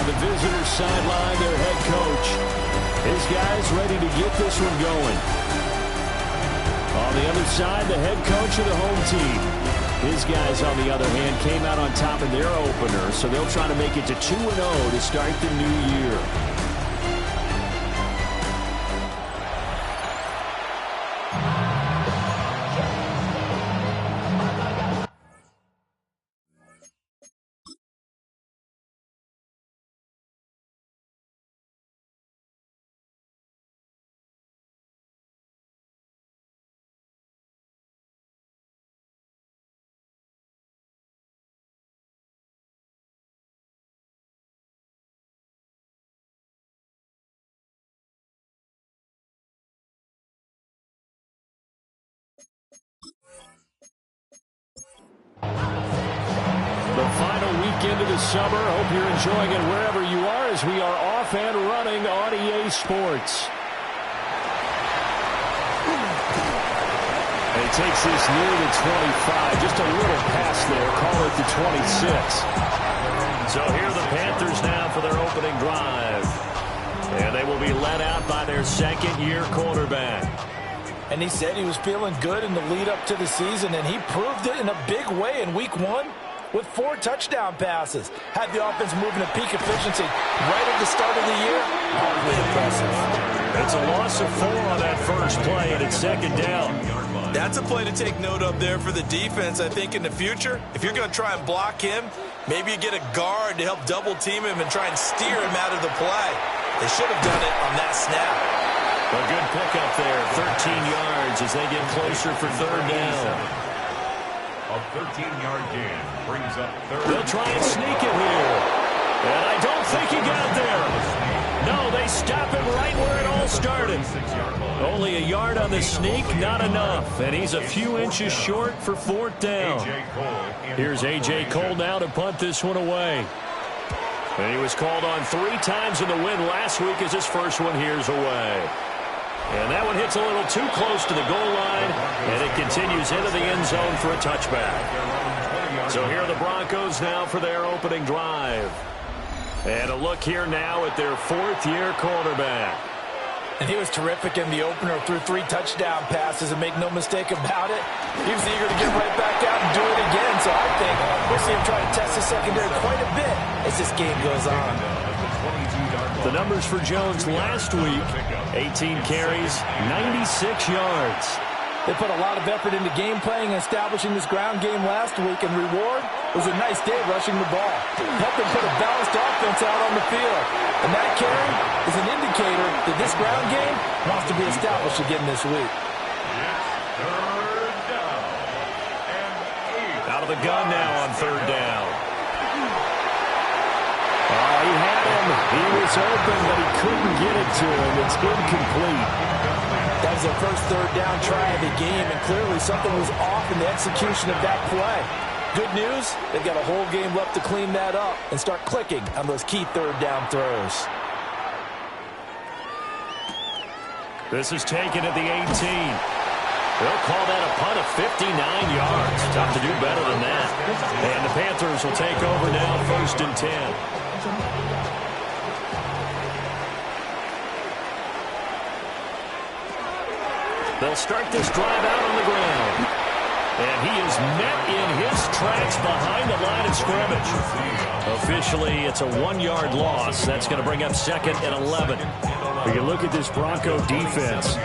on the visitor sideline, their head coach. His guys ready to get this one going. On the other side, the head coach of the home team. His guys, on the other hand, came out on top in their opener, so they'll try to make it to 2-0 to start the new year. The final weekend of the summer. Hope you're enjoying it wherever you are as we are off and running on EA Sports. And he takes this near the 25. Just a little pass there. Call it the 26. So here are the Panthers now for their opening drive. And they will be led out by their second-year quarterback. And he said he was feeling good in the lead-up to the season, and he proved it in a big way in Week 1 with 4 touchdown passes. Had the offense moving at peak efficiency right at the start of the year. Really impressive. It's a loss of 4 on that first play, and it's second down. That's a play to take note of there for the defense, I think, in the future. If you're going to try and block him, maybe you get a guard to help double-team him and try and steer him out of the play. They should have done it on that snap. A good pickup there, 13 yards as they get closer for third down. A 13-yard gain brings up third. They'll try and sneak it here. And I don't think he got there. No, they stop him right where it all started. Only a yard on the sneak, not enough. And he's a few inches short for fourth down. Here's A.J. Cole now to punt this one away. And he was called on 3 times in the win last week as his first one here's away. And that one hits a little too close to the goal line, and it continues into the end zone for a touchback. So here are the Broncos now for their opening drive. And a look here now at their 4th-year quarterback. And he was terrific in the opener, threw 3 touchdown passes, and make no mistake about it, he was eager to get right back out and do it again. So I think we'll see him try to test the secondary quite a bit as this game goes on. The numbers for Jones last week, 18 carries, 96 yards. They put a lot of effort into game playing and establishing this ground game last week, and reward was a nice day rushing the ball. Helped them put a balanced offense out on the field. And that carry is an indicator that this ground game wants to be established again this week. Out of the gun now on third down. Oh, he had him. He was open, but he couldn't get it to him. It's incomplete. That was their first third down try of the game, and clearly something was off in the execution of that play. Good news, they've got a whole game left to clean that up and start clicking on those key third down throws. This is taken at the 18. They'll call that a punt of 59 yards. Tough to do better than that. And the Panthers will take over now, 1st and 10. They'll start this drive out on the ground. And he is met in his tracks behind the line of scrimmage. Officially, it's a 1-yard loss. That's going to bring up 2nd and 11. We can look at this Bronco defense.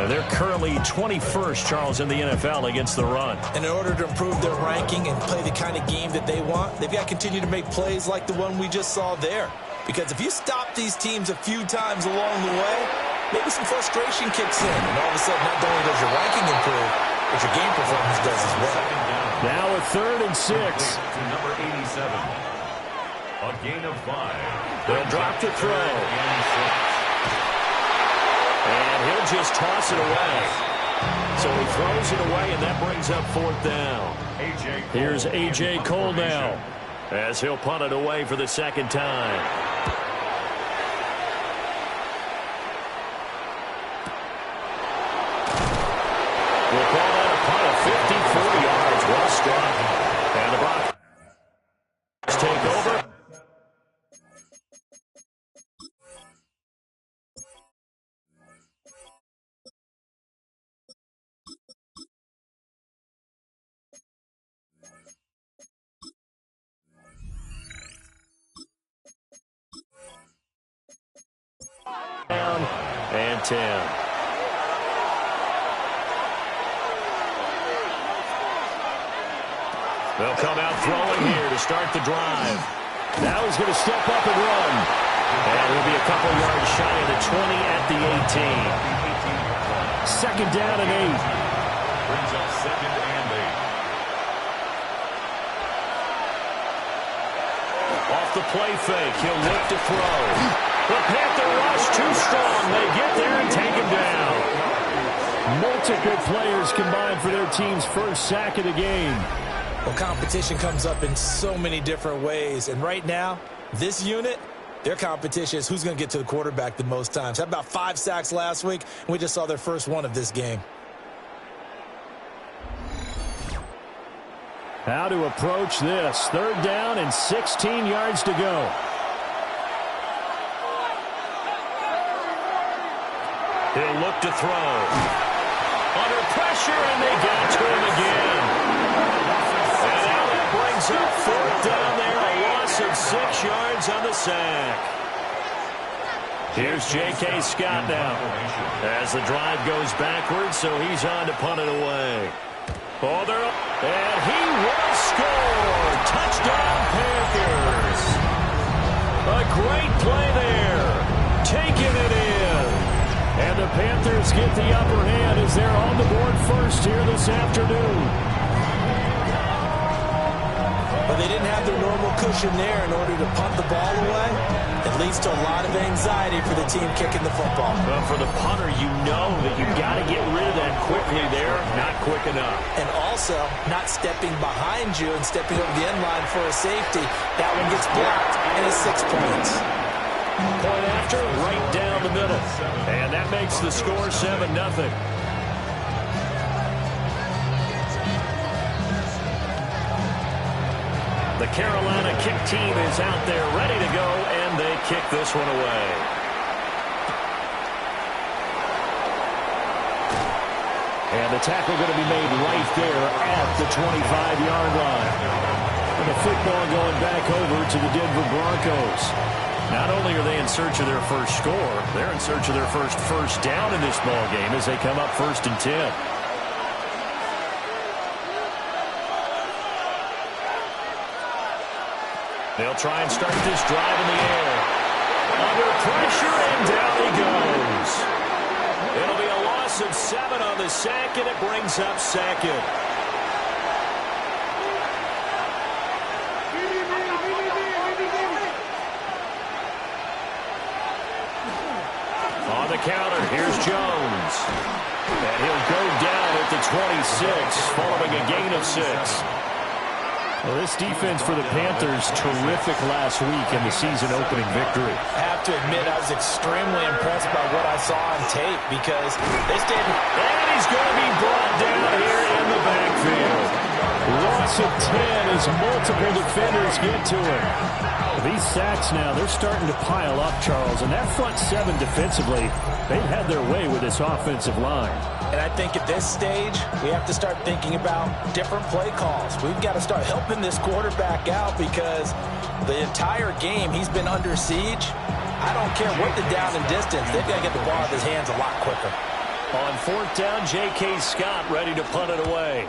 They're currently 21st, Charles, in the NFL against the run. And in order to improve their ranking and play the kind of game that they want, they've got to continue to make plays like the one we just saw there. Because if you stop these teams a few times along the way, maybe some frustration kicks in. And all of a sudden, not only does your ranking improve, but your game performance does as well. Now a 3rd and 6. To number 87. A gain of 5. They'll drop to throw. And he'll just toss it away. So he throws it away, and that brings up 4th down. Here's A.J. Cole now, as he'll punt it away for the 2nd time. We'll call that a punt of 54 yards. Well struck. And the Broncos take over. 10. They'll come out throwing here to start the drive. Now he's going to step up and run. And he'll be a couple yards shy of the 20 at the 18. Second down and 8. Brings up second and 8. Off the play fake, he'll look to throw. The Panther rush too strong. They get there and take him down. Multiple players combined for their team's first sack of the game. Well, competition comes up in so many different ways. And right now, this unit, their competition is who's going to get to the quarterback the most times. Had about 5 sacks last week, and we just saw their first one of this game. How to approach this. Third down and 16 yards to go. He'll look to throw. Under pressure, and they get to him again. And now that brings up fourth down there, a loss of 6 yards on the sack. Here's J.K. Scott now as the drive goes backwards, so he's on to punt it away. Oh, they're up, and he will score. Touchdown, Panthers. A great play there, taking it in. And the Panthers get the upper hand as they're on the board first here this afternoon. But they didn't have their normal cushion there in order to punt the ball away. It leads to a lot of anxiety for the team kicking the football. Well, for the punter, you know that you've got to get rid of that quickly there. Not quick enough. And also, not stepping behind you and stepping over the end line for a safety. That one gets blocked, and it's 6 points. Point after, right down the middle. And that makes the score 7-0. The Carolina kick team is out there ready to go, and they kick this one away. And the tackle going to be made right there at the 25-yard line. And the football going back over to the Denver Broncos. Not only are they in search of their first score, they're in search of their first down in this ball game as they come up 1st and 10. They'll try and start this drive in the air. Under pressure, and down he goes. It'll be a loss of 7 on the sack, and it brings up second. On the counter, here's Jones. And he'll go down at the 26, following a gain of 6. Well, this defense for the Panthers, terrific last week in the season-opening victory. I have to admit, I was extremely impressed by what I saw on tape because they stayed. And he's going to be brought down here in the backfield. Loss of 10 as multiple defenders get to him. These sacks now, they're starting to pile up, Charles. And that front 7 defensively, they've had their way with this offensive line. And I think at this stage, we have to start thinking about different play calls. We've got to start helping this quarterback out because the entire game he's been under siege. I don't care what the down and distance. They've got to get the ball out of his hands a lot quicker. On 4th down, J.K. Scott ready to punt it away.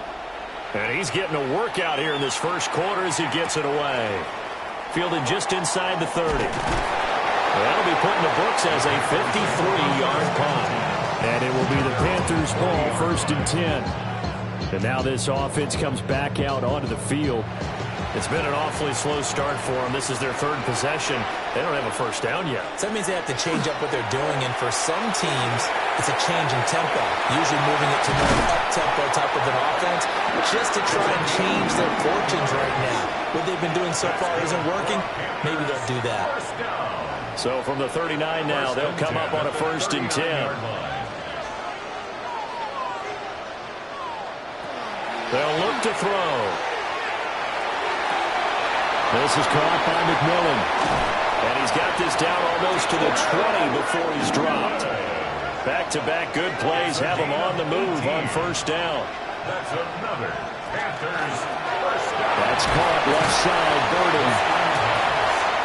And he's getting a workout here in this first quarter as he gets it away. Fielded just inside the 30. That'll be put in the books as a 53-yard punt. And it will be the Panthers' ball, 1st and 10. And now this offense comes back out onto the field. It's been an awfully slow start for them. This is their 3rd possession. They don't have a first down yet. So that means they have to change up what they're doing. And for some teams, it's a change in tempo. Usually moving it to more up-tempo type of an offense just to try and change their fortunes right now. What they've been doing so far isn't working. Maybe they'll do that. So from the 39 now, they'll come up on a 1st and 10. They'll look to throw. This is caught by McMillan. And he's got this down almost to the 20 before he's dropped. Back-to-back good plays have him on the move on 1st down. That's another Panthers first down. That's caught left side, Burden.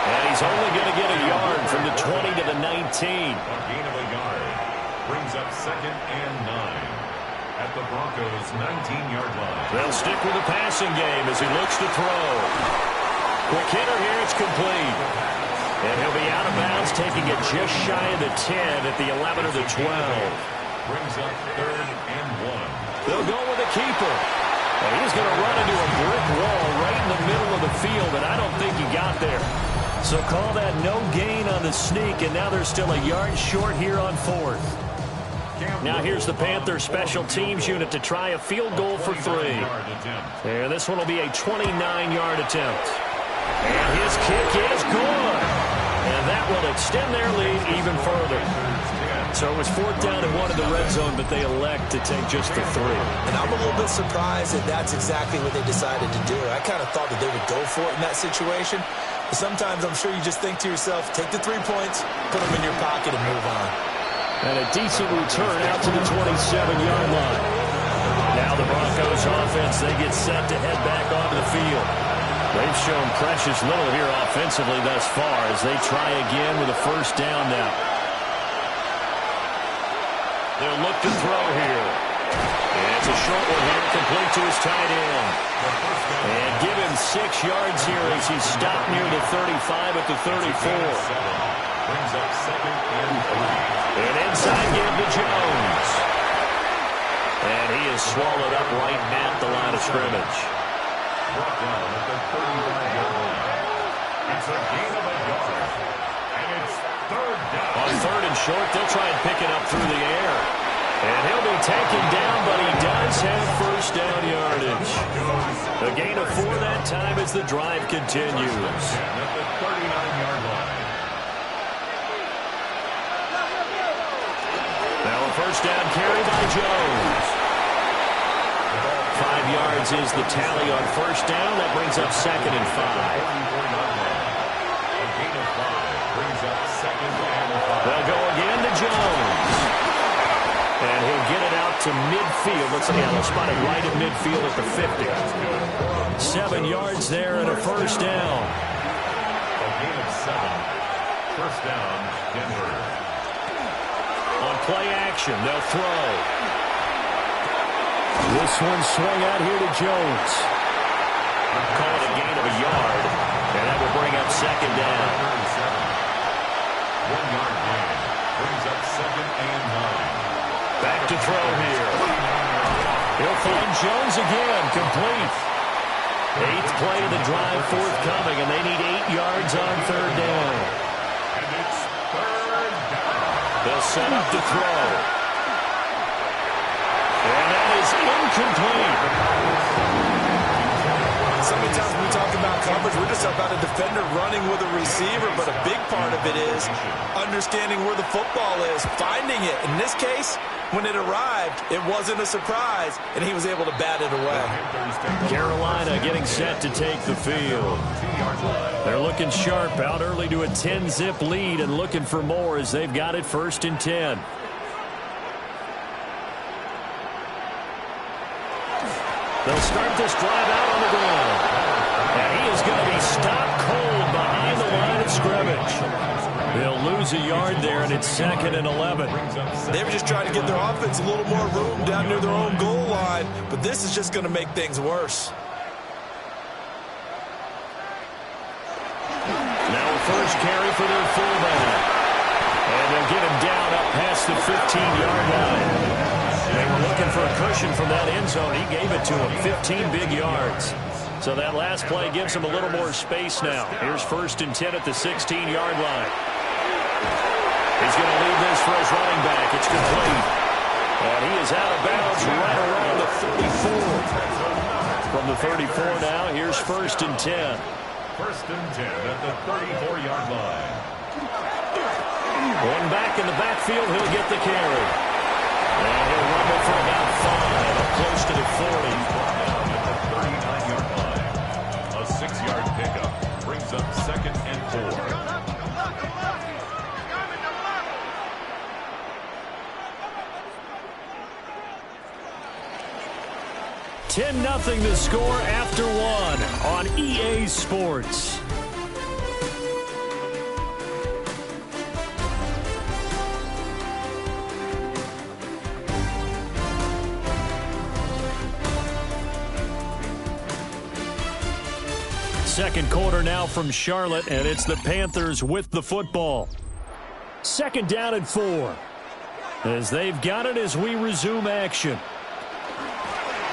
And he's only going to get a yard from the 20 to the 19. A gain of a yard. brings up 2nd and 9 at the Broncos' 19-yard line. They'll stick with the passing game as he looks to throw. Quick hitter here, it's complete. And he'll be out of bounds, taking it just shy of the 10 at the 11 or the 12. Brings up 3rd and 1. They'll go with a keeper. And he's going to run into a brick wall right in the middle of the field, and I don't think he got there. So call that no gain on the sneak, and now they're still a yard short here on 4th. Now here's the Panthers special teams unit to try a field goal for 3. And this one will be a 29-yard attempt. And his kick is good. And that will extend their lead even further. So it was 4th down and 1 in the red zone, but they elect to take just the 3. And I'm a little bit surprised that that's exactly what they decided to do. I kind of thought that they would go for it in that situation. But sometimes I'm sure you just think to yourself, take the 3 points, put them in your pocket, and move on. And a decent return out to the 27-yard line. Now the Broncos offense, they get set to head back onto the field. They've shown precious little here offensively thus far as they try again with a 1st down now. They'll look to throw here. And it's a short one here, complete to his tight end. And give him 6 yards here as he's stopped near the 35 at the 34. Brings up 2nd and 3. And inside give to Jones. And he is swallowed up right at the line of scrimmage. Brought down at the 35-yard line. It's a gain of a yard. And it's 3rd down. On 3rd and short, they'll try and pick it up through the air. And he'll be taken down, but he does have 1st down yardage. A gain of 4 that time as the drive continues. At the 39-yard line. Now a 1st down carry by Jones. 5 yards is the tally on 1st down. That brings up 2nd and 5. A gain of 5 brings up 2nd and 5. They'll go again to Jones. And he'll get it out to midfield. Let's see, they'll spot it right at midfield at the 50. 7 yards there and a 1st down. A gain of 7. 1st down, Denver. On play action, they'll throw. This one swung out here to Jones. Call it a gain of a yard, and that will bring up 2nd down. 1 yard gain brings up 2nd and 9. Back to throw here. He'll find Jones again, complete. 8th play of the drive forthcoming, and they need 8 yards on 3rd down. And it's 3rd down. They'll set up to throw. And that is incomplete. So many times when we talk about coverage, we're just about a defender running with a receiver, but a big part of it is understanding where the football is, finding it. In this case, when it arrived, it wasn't a surprise, and he was able to bat it away. Carolina getting set to take the field. They're looking sharp, out early to a 10-zip lead and looking for more as they've got it 1st and 10. They'll start this drive out on the ground. And he is going to be stopped cold behind the line of scrimmage. They'll lose a yard there, and it's 2nd and 11. They were just trying to give their offense a little more room down near their own goal line, but this is just going to make things worse. Now a 1st carry for their fullback. And they'll get him down up past the 15-yard line. They were looking for a cushion from that end zone. He gave it to him, 15 big yards. So that last play gives him a little more space now. Here's 1st and 10 at the 16-yard line. He's going to leave this for his running back. It's complete. And he is out of bounds right around the 34. From the 34 now, here's 1st and 10. 1st and 10 at the 34-yard line. One back in the backfield, he'll get the carry. And he'll run it for about 5, up close to the 40. At the 39-yard line. A 6-yard pickup brings up 2nd and 4. 10-0 the score after 1 on EA Sports. second quarter now from Charlotte, and it's the Panthers with the football. Second down and 4. As they've got it as we resume action.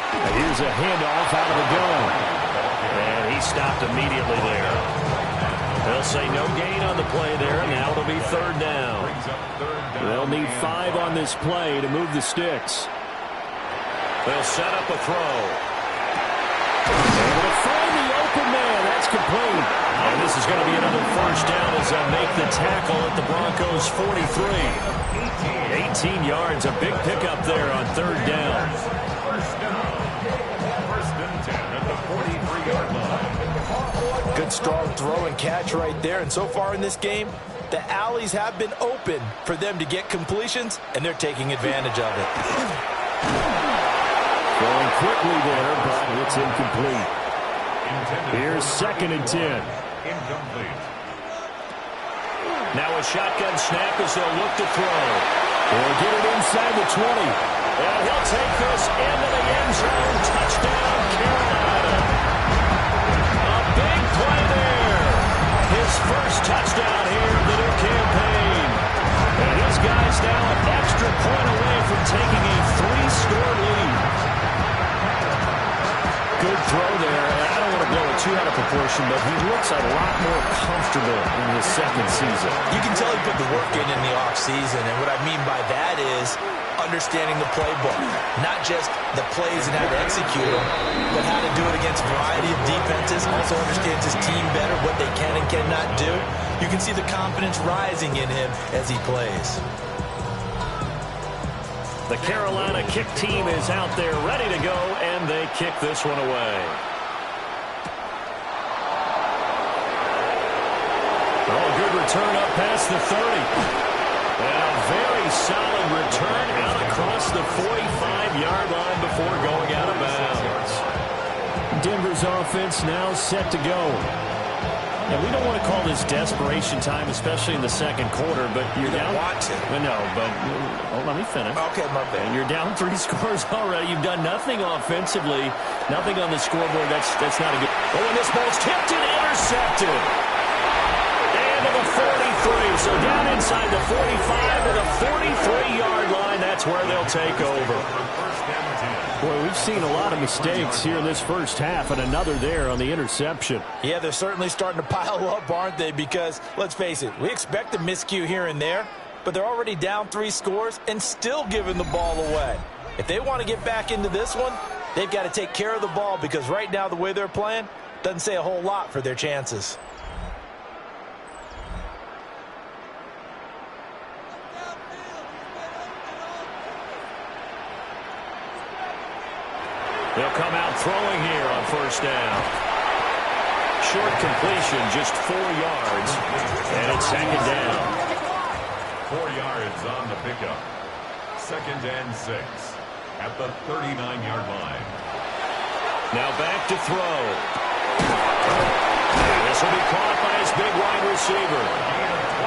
And here's a handoff out of the gun. And he stopped immediately there. They'll say no gain on the play there, and now it'll be third down. They'll need 5 on this play to move the sticks. They'll set up a throw. Able to find the open man. That's complete. And this is going to be another first down as they'll make the tackle at the Broncos' 43. 18 yards, a big pickup there on third down. First and 10 at the 43-yard line. Good strong throw and catch right there. And so far in this game, the alleys have been open for them to get completions, and they're taking advantage of it. Going quickly there, but it's incomplete. Here's second and 10. Incomplete. Now a shotgun snap as they'll look to throw. They'll get it inside the 20. And he'll take this into the end zone. Touchdown, Carolina. A big play there. His first touchdown here of the new campaign. And his guys now an extra point away from taking a 3-score lead. Good throw there. And I don't want to blow it too out of proportion, but he looks a lot more comfortable in his second season. You can tell he put the work in the offseason, and what I mean by that is understanding the playbook. Not just the plays and how to execute them, but how to do it against a variety of defenses. Also understands his team better, what they can and cannot do. You can see the confidence rising in him as he plays. The Carolina kick team is out there ready to go, and they kick this one away. Oh, good return up past the 30. And a very solid return out across the 45-yard line before going out of bounds. Denver's offense now set to go. And we don't want to call this desperation time, especially in the second quarter, but you're down. Want to. No, but let me finish. Okay, my bad. And you're down 3 scores already. You've done nothing offensively, nothing on the scoreboard. That's not a good. Oh, and this ball's tipped and intercepted. And to the 43. So down inside the 45 to the 43-yard line. That's where they'll take over. Boy, we've seen a lot of mistakes here in this first half, and another there on the interception. Yeah, they're certainly starting to pile up, aren't they? Because, let's face it, we expect a miscue here and there, but they're already down 3 scores and still giving the ball away. If they want to get back into this one, they've got to take care of the ball, because right now the way they're playing doesn't say a whole lot for their chances. They'll come out throwing here on first down. Short completion, just 4 yards. And it's second down. 4 yards on the pickup. Second and 6 at the 39-yard line. Now back to throw. And this will be caught by his big wide receiver.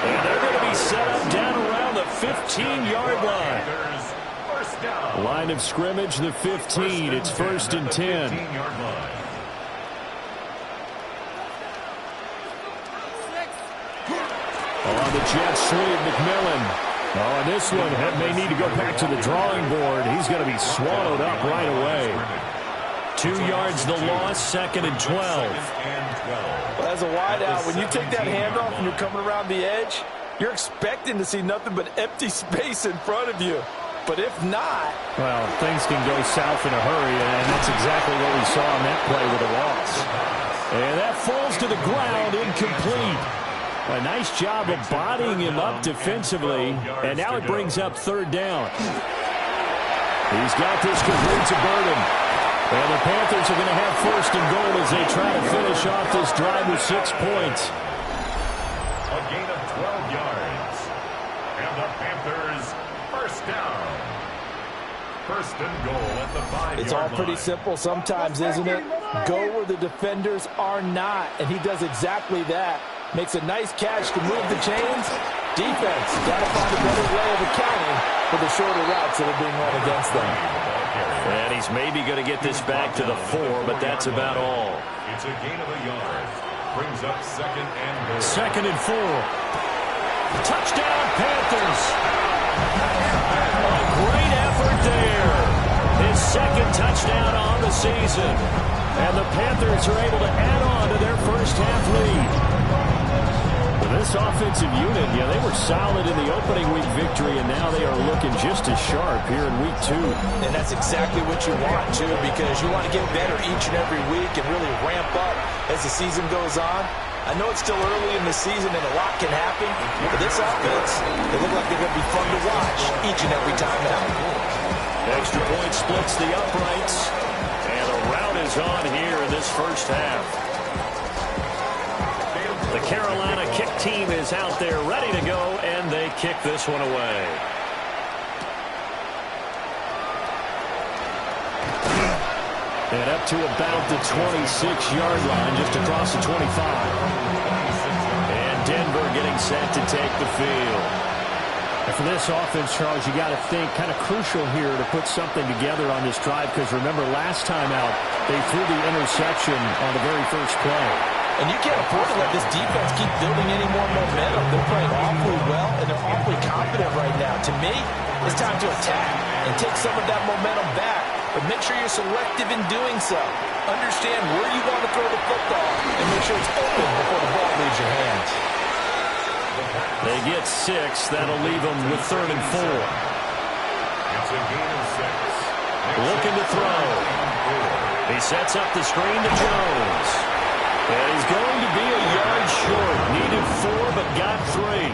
And they're going to be set up down around the 15-yard line. Line of scrimmage, the 15. It's first and 10. On the jet sweep, McMillan. Oh, and this one may need to go back to the drawing board. He's going to be swallowed up right away. 2 yards the loss, second and 12. Well, as a wideout, when you take that handoff and you're coming around the edge, you're expecting to see nothing but empty space in front of you. But if not... Well, things can go south in a hurry, and that's exactly what we saw on that play with a loss. And that falls to the ground, incomplete. A nice job of bodying him up defensively, and now it brings up third down. He's got this complete to Burden. And the Panthers are going to have first and goal as they try to finish off this drive with 6 points. A gain of 12 yards. And the Panthers first down. First and goal at the 5-yard line. It's all pretty simple sometimes, isn't it? Go where the defenders are not, and he does exactly that. Makes a nice catch to move the chains. Defense got to find a better way of accounting for the shorter routes that are being run against them. And he's maybe going to get this back to the 4, but that's about all. It's a gain of a yard. brings up 2nd and 4. 2nd and 4. Touchdown, Panthers. A great effort there. His 2nd touchdown on the season. And the Panthers are able to add on to their first half lead. This offensive unit, yeah, they were solid in the opening week victory, and now they are looking just as sharp here in week 2. And that's exactly what you want, too, because you want to get better each and every week and really ramp up as the season goes on. I know it's still early in the season and a lot can happen, but this offense, they look like they're going to be fun to watch each and every time out. Extra point splits the uprights, and a rout is on here in this first half. The Carolina kick team is out there ready to go, and they kick this one away. And up to about the 26-yard line, just across the 25. And Denver getting set to take the field. And for this offense, Charles, you got to think kind of crucial here to put something together on this drive, because remember last time out, they threw the interception on the very first play. And you can't afford to let this defense keep building any more momentum. They're playing awfully well, and they're awfully confident right now. To me, it's time to attack and take some of that momentum back, but make sure you're selective in doing so. Understand where you want to throw the football and make sure it's open before the ball leaves your hands. They get 6. That'll leave them with 3rd and 4. It's a gain of 6. Looking to throw. He sets up the screen to Jones. And he's going to be a yard short. Needed 4, but got 3.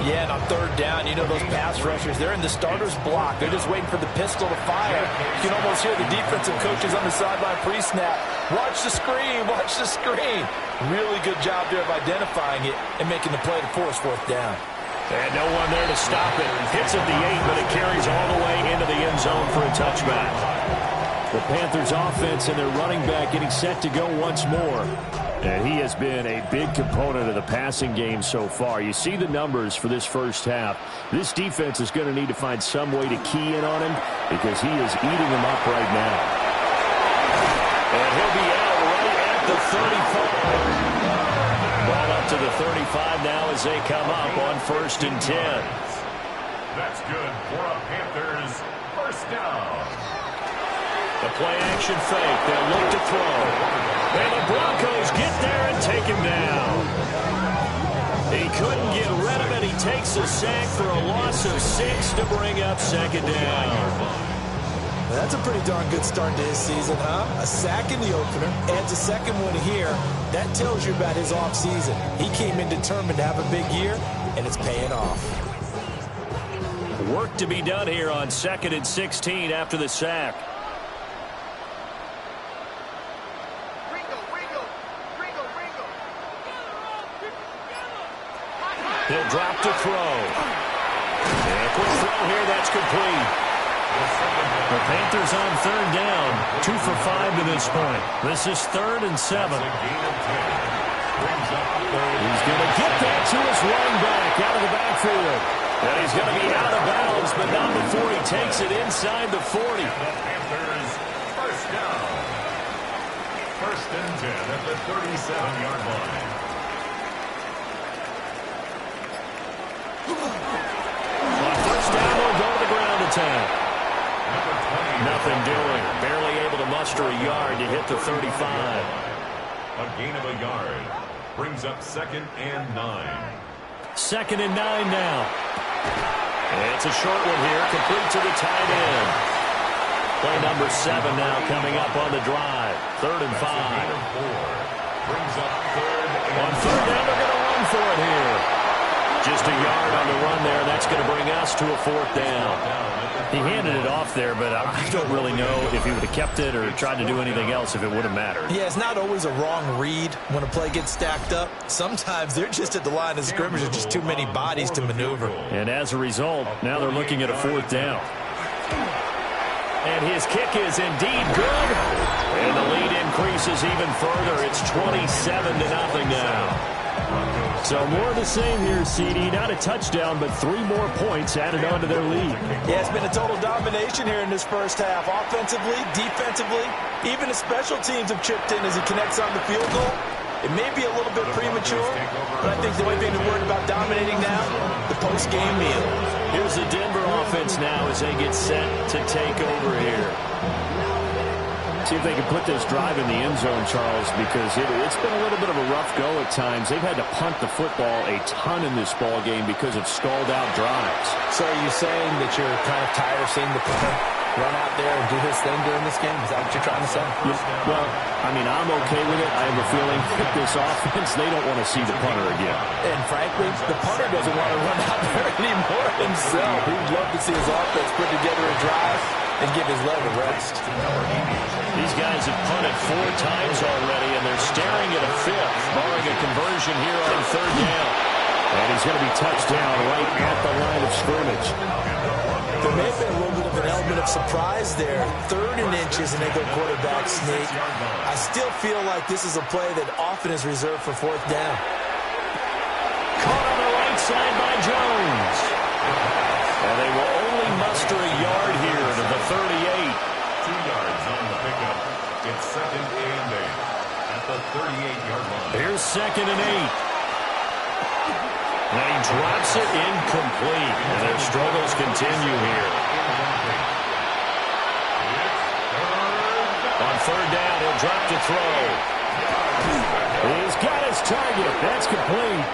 Yeah, and on 3rd down, you know those pass rushers, they're in the starter's block. They're just waiting for the pistol to fire. You can almost hear the defensive coaches on the sideline pre-snap. Watch the screen, watch the screen. Really good job there of identifying it and making the play to force 4th down. And no one there to stop it. Hits at the 8, but it carries all the way into the end zone for a touchback. The Panthers offense and their running back getting set to go once more. And he has been a big component of the passing game so far. You see the numbers for this first half. This defense is going to need to find some way to key in on him because he is eating them up right now. And he'll be out right at the 35. Ball up to the 35 now as they come up on 1st and 10. That's good for a Panthers first down. The play-action fake. They'll look to throw. And the Broncos get there and take him down. He couldn't get rid of it. He takes a sack for a loss of 6 to bring up 2nd down. That's a pretty darn good start to his season, huh? A sack in the opener, adds a 2nd one here. That tells you about his offseason. He came in determined to have a big year, and it's paying off. Work to be done here on 2nd and 16 after the sack. He'll drop to throw. And a quick throw here, that's complete. The Panthers on 3rd down. 2 for 5 to this point. This is 3rd and 7. He's going to get that to his running back out of the backfield. And he's going to be out of bounds, but not before he takes it inside the 40. The Panthers first down. 1st and 10 at the 37-yard line. On 1st down, they'll go to the ground attack. Nothing doing. Barely able to muster a yard to hit the 35. A gain of a yard. Brings up 2nd and 9. 2nd and 9 now. And it's a short one here, complete to the tight end. Play number 7 now coming up on the drive. 3rd and 5. Brings up 3rd and on 3rd down, they're going to run for it here. Just a yard on the run there. That's going to bring us to a 4th down. He handed it off there, but I don't really know if he would have kept it or tried to do anything else if it would have mattered. Yeah, it's not always a wrong read when a play gets stacked up. Sometimes they're just at the line of scrimmage. There's just too many bodies to maneuver. And as a result, now they're looking at a 4th down. And his kick is indeed good. And the lead increases even further. It's 27-0 now. So more of the same here, CD. Not a touchdown, but 3 more points added on to their lead. Yeah, it's been a total domination here in this first half. Offensively, defensively, even the special teams have chipped in as he connects on the field goal. It may be a little bit premature, but I think the only thing they're worried about dominating now, the post-game meal. Here's the Denver offense now as they get set to take over here. See if they can put this drive in the end zone, Charles, because it's been a little bit of a rough go at times. They've had to punt the football a ton in this ball game because of stalled-out drives. So are you saying that you're kind of tired of seeing the punter run out there and do his thing during this game? Is that what you're trying to say? Yeah, well, I mean, I'm okay with it. I have a feeling that this offense, they don't want to see the punter again. And frankly, the punter doesn't want to run out there anymore himself. He'd love to see his offense put together a drive and give his leg a rest. These guys have punted 4 times already, and they're staring at a 5th, barring a conversion here on 3rd down. And he's going to be touched down right at the line of scrimmage. There may have been a little bit of an element of surprise there. 3rd and inches, and they go quarterback sneak. I still feel like this is a play that often is reserved for 4th down. Caught on the right side by Jones. And they will only muster a yard here to the 38. 2 yards on the pickup. It's 2nd and 8 at the 38-yard line. Here's 2nd and 8. And he drops it incomplete. And their struggles continue here. On 3rd down, he'll drop to throw. He's got his target. That's complete.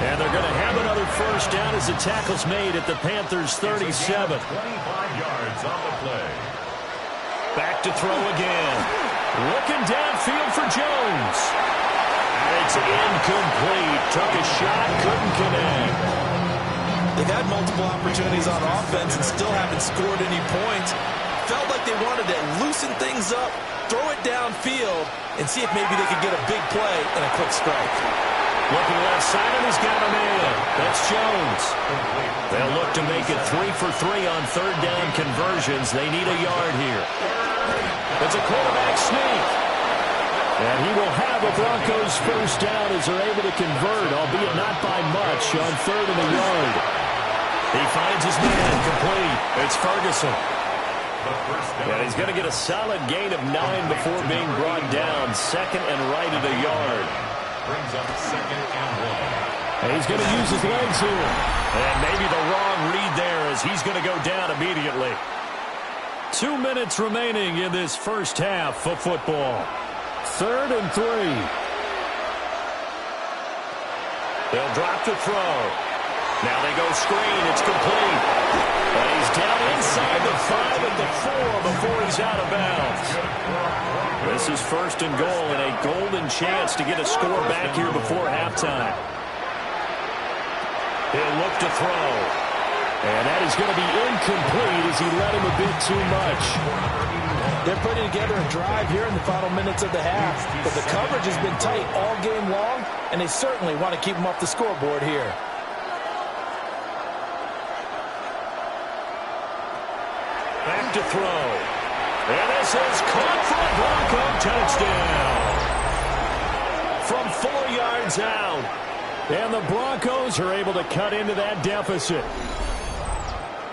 And they're going to have another 1st down as the tackle's made at the Panthers' 37. 25 yards on the play. Back to throw again. Looking downfield for Jones. And it's incomplete. Took a shot, couldn't connect. They've had multiple opportunities on offense and still haven't scored any points. Felt like they wanted to loosen things up, throw it downfield, and see if maybe they could get a big play and a quick strike. Looking left side, and he's got a man. That's Jones. They'll look to make it 3 for 3 on 3rd down conversions. They need a yard here. It's a quarterback sneak. And he will have a Broncos 1st down as they're able to convert, albeit not by much, on 3rd and a yard. He finds his man complete. It's Ferguson. And he's going to get a solid gain of 9 before being brought down. 2nd and right at a yard. Brings up 2nd and 1. And he's going to use his legs here. And maybe the wrong read there as he's going to go down immediately. 2 minutes remaining in this 1st half of football. 3rd and 3. They'll drop to throw. Now they go screen. It's complete. And he's down inside the 5 at the 4 before he's out of bounds. This is 1st and goal and a golden chance to get a score back here before halftime. He'll look to throw. And that is going to be incomplete as he led him a bit too much. They're putting together a drive here in the final minutes of the half, but the coverage has been tight all game long, and they certainly want to keep them off the scoreboard here. Back to throw. And this is caught for a Bronco touchdown. From 4 yards out. And the Broncos are able to cut into that deficit.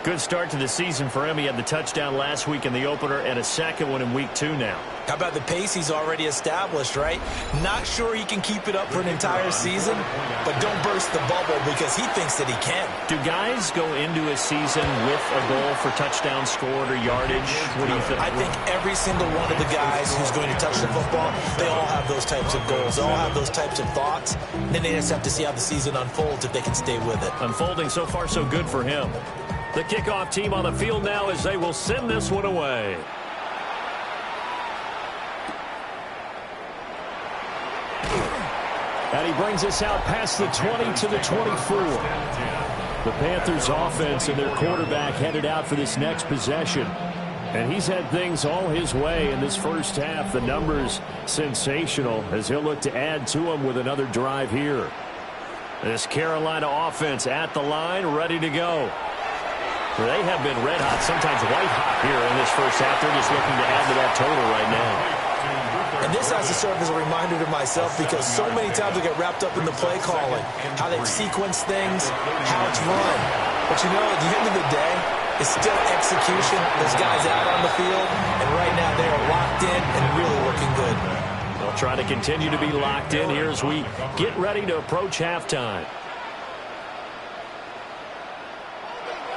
Good start to the season for him. He had the touchdown last week in the opener and a 2nd one in week 2 now. How about the pace he's already established, right? Not sure he can keep it up for an entire season, but don't burst the bubble because he thinks that he can. Do guys go into a season with a goal for touchdown scored or yardage? What do you think? I think every single one of the guys who's going to touch the football, they all have those types of goals. They all have those types of thoughts. And then they just have to see how the season unfolds if they can stay with it. Unfolding so far so good for him. The kickoff team on the field now as they will send this one away. And he brings us out past the 20 to the 24. The Panthers offense and their quarterback headed out for this next possession. And he's had things all his way in this 1st half. The numbers sensational as he'll look to add to them with another drive here. This Carolina offense at the line, ready to go. They have been red hot, sometimes white hot here in this 1st half. They're just looking to add to that total right now. And this has to serve as a reminder to myself because so many times I get wrapped up in the play calling, how they sequence things, how it's run. But you know, at the end of the day, it's still execution. There's guys out on the field, and right now they are locked in and really looking good. Well, trying to continue to be locked in here as we get ready to approach halftime.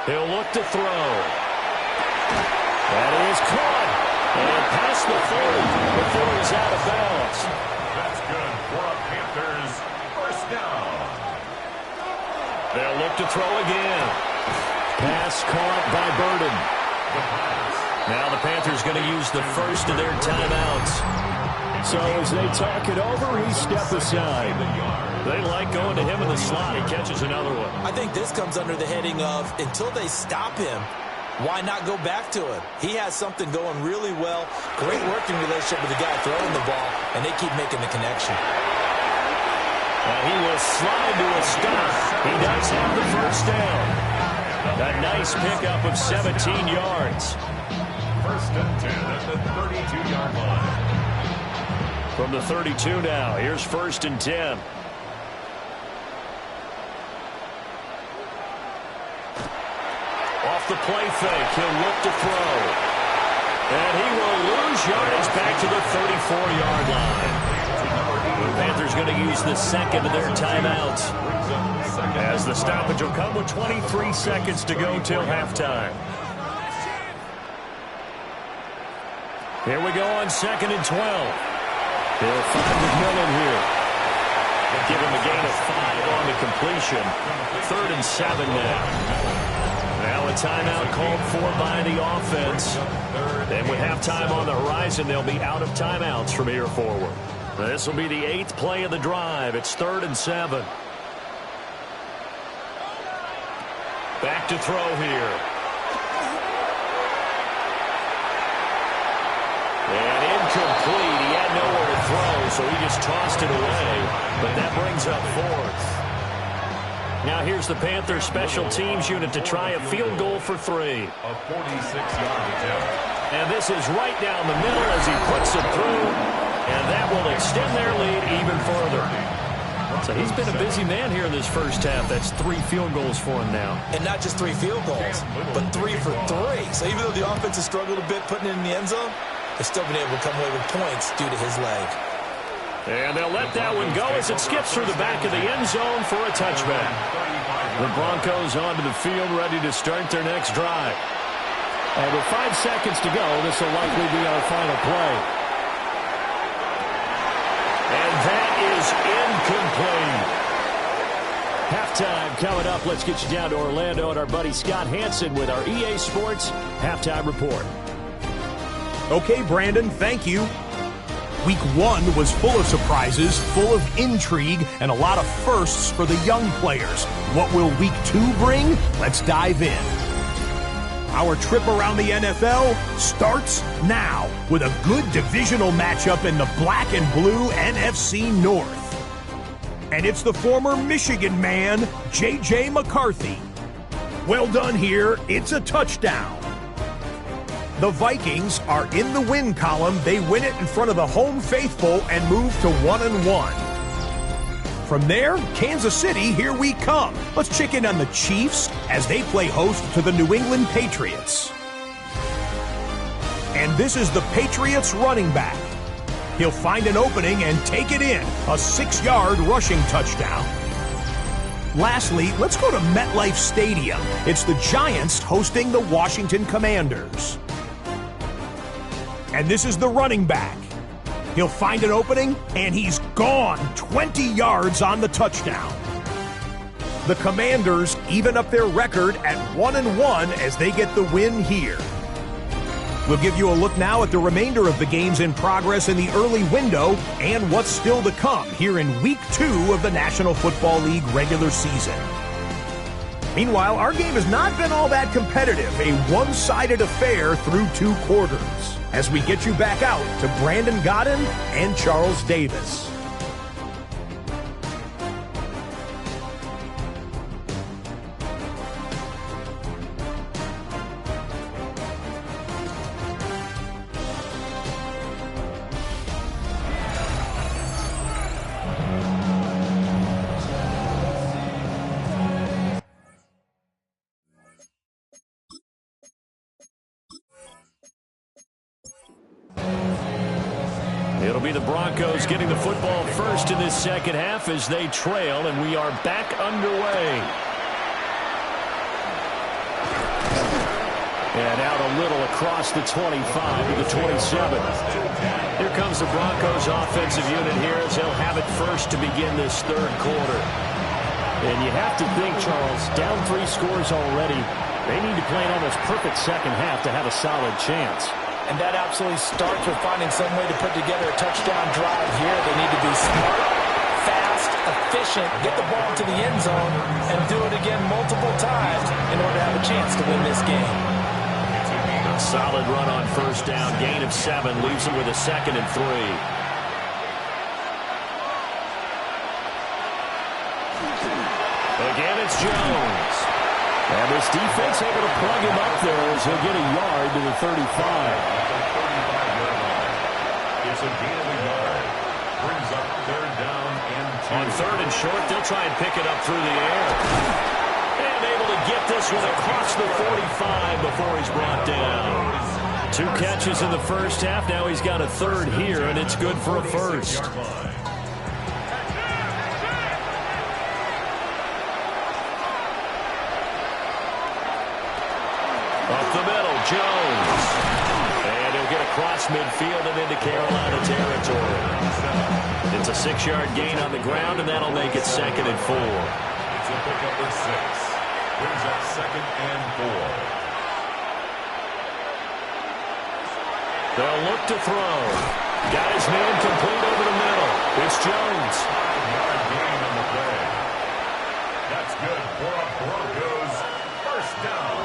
He'll look to throw. That is caught. And past the 40 before he's out of bounds. That's good for a Panthers first down. They'll look to throw again. Pass caught by Burden. Now the Panthers going to use the first of their timeouts. So as they talk it over, he steps aside. They like going to him in the slot. He catches another one. I think this comes under the heading of until they stop him, why not go back to him? He has something going really well. Great working relationship with the guy throwing the ball, and they keep making the connection. He will slide to a stop. He does have the first down. A nice pickup of 17 yards. First and 10 at the 32-yard line. From the 32 now, here's first and 10. Off the play fake, he'll look to throw. And he will lose yardage back to the 34-yard line. The Panthers going to use the second of their timeouts, as the stoppage will come with 23 seconds to go till halftime. Here we go on second and 12. They'll find McMillan here. Give him a gain of 5 on the completion. 3rd and 7 now. Now a timeout called for by the offense. And with halftime on the horizon, they'll be out of timeouts from here forward. This will be the 8th play of the drive. It's 3rd and 7. Back to throw here. And incomplete. He had nowhere to throw, so he just tossed it away. But that brings up 4th. Now here's the Panthers special teams unit to try a field goal for 3. A 46-yard attempt. And this is right down the middle as he puts it through. And that will extend their lead even further. So he's been a busy man here in this first half. That's 3 field goals for him now. And not just 3 field goals, but 3 for 3. So even though the offense has struggled a bit putting it in the end zone, they've still been able to come away with points due to his leg. And they'll let that one go as it skips through the back of the end zone for a touchback. The Broncos onto the field, ready to start their next drive. With 5 seconds to go, this will likely be our final play. And that is incomplete. Halftime coming up. Let's get you down to Orlando and our buddy Scott Hansen with our EA Sports Halftime Report. Okay, Brandon, thank you. Week 1 was full of surprises, full of intrigue, and a lot of firsts for the young players. What will Week 2 bring? Let's dive in. Our trip around the NFL starts now with a good divisional matchup in the black and blue NFC North. And it's the former Michigan man, J.J. McCarthy. Well done here. It's a touchdown. The Vikings are in the win column. They win it in front of the home faithful and move to 1-1. From there, Kansas City, here we come. Let's check in on the Chiefs as they play host to the New England Patriots. And this is the Patriots running back. He'll find an opening and take it in. A 6-yard rushing touchdown. Lastly, let's go to MetLife Stadium. It's the Giants hosting the Washington Commanders. And this is the running back. He'll find an opening, and he's gone 20 yards on the touchdown. The Commanders even up their record at 1-1 as they get the win here. We'll give you a look now at the remainder of the games in progress in the early window and what's still to come here in Week 2 of the National Football League regular season. Meanwhile, our game has not been all that competitive, a one-sided affair through 2 quarters. As we get you back out to Brandon Godden and Charles Davis. It'll It'll be the Broncos getting the football first in this second half as they trail, and we are back underway. And out a little across the 25 to the 27. Here comes the Broncos offensive unit here as they'll have it first to begin this third quarter. And you have to think, Charles, down 3 scores already. They need to play an almost perfect second half to have a solid chance. And that absolutely starts with finding some way to put together a touchdown drive here. They need to be smart, fast, efficient, get the ball to the end zone, and do it again multiple times in order to have a chance to win this game. A solid run on first down. Gain of 7 leaves them with a 2nd and 3. Again, it's Jones. And this defense able to plug him up there as he'll get a yard to the 35. It's a gain of a yard. Brings up 3rd down and 2. On 3rd and short, they'll try and pick it up through the air. And able to get this one across the 45 before he's brought down. 2 catches in the first half. Now he's got a 3rd here, and it's good for a first. Up the middle, Jones. And he'll get across midfield and into Carolina territory. It's a 6-yard gain on the ground, and that'll make it 2nd and 4. It's a pickup of 6. Brings up 2nd and 4. They'll look to throw. Got his man complete over the middle. It's Jones. 5-yard gain on the play. That's good for a Broncos first down.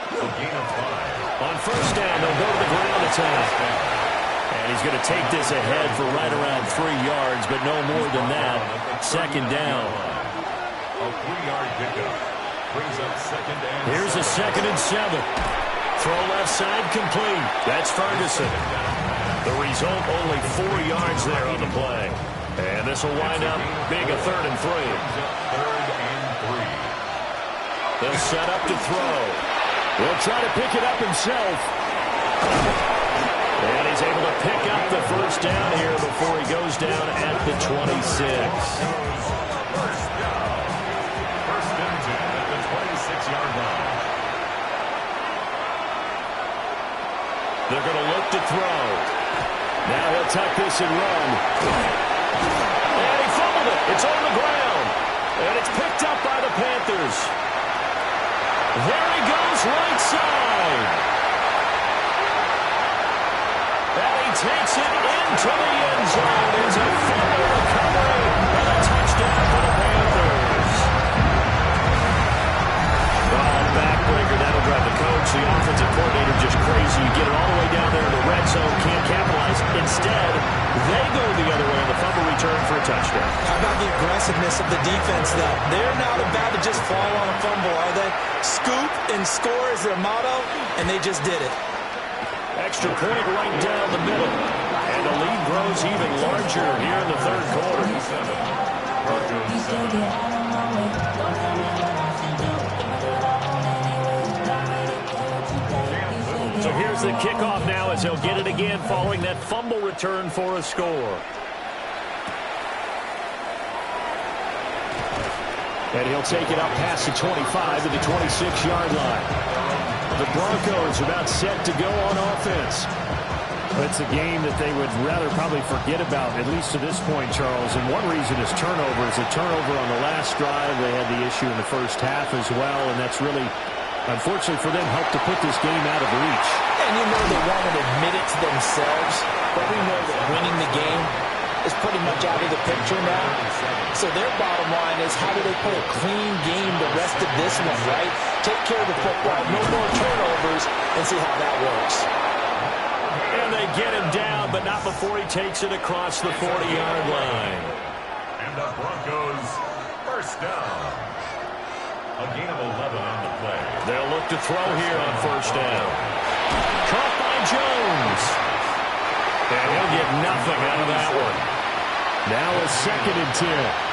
A gain of 5. On first down, they'll go to the ground attack. And he's going to take this ahead for right around 3 yards, but no more than that. 2nd down. A 3-yard pickup. Brings up 2nd and 7. Here's a 2nd and 7. Throw left side complete. That's Ferguson. The result, only 4 yards there on the play. And this will wind up being a 3rd and 3. 3rd and 3. They'll set up to throw. He'll try to pick it up himself. And he's able to pick up the first down here before he goes down at the 26. First down. 1st and 10 at the 26-yard line. They're going to look to throw. Now he'll tuck this and run. And he fumbled it. It's on the ground. And it's picked up by the Panthers. There he goes, right side. And he takes it into the end zone. It's a fumble recovery and a touchdown for the Panthers. Oh, backbreaker. That'll drive the coach, the offensive coordinator, just crazy. You get it all the way down there in the red zone, can't capitalize. Instead, they go the other way on the fumble return for a touchdown. How about the aggressiveness of the defense, though? They're not about to just fall on a fumble, are they? Scoop and score is their motto, and they just did it. Extra point right down the middle. And the lead grows even larger here in the 3rd quarter. So here's the kickoff now as they'll get it again following that fumble return for a score. And he'll take it up past the 25 to the 26-yard line. The Broncos are about set to go on offense. It's a game that they would rather probably forget about, at least to this point, Charles. And one reason is turnovers. A turnover on the last drive. They had the issue in the first half as well, and that's really, unfortunately for them, helped to put this game out of reach. And you know they won't admit it to themselves, but we know that winning the game is pretty much out of the picture now. So their bottom line is, how do they play a clean game the rest of this one, right? Take care of the football, no more turnovers, and see how that works. And they get him down, but not before he takes it across the 40-yard line. And the Broncos first down. A gain of 11 on the play. They'll look to throw here on first down. Caught by Jones. And he'll get nothing out of that one. Now a 2nd and 10.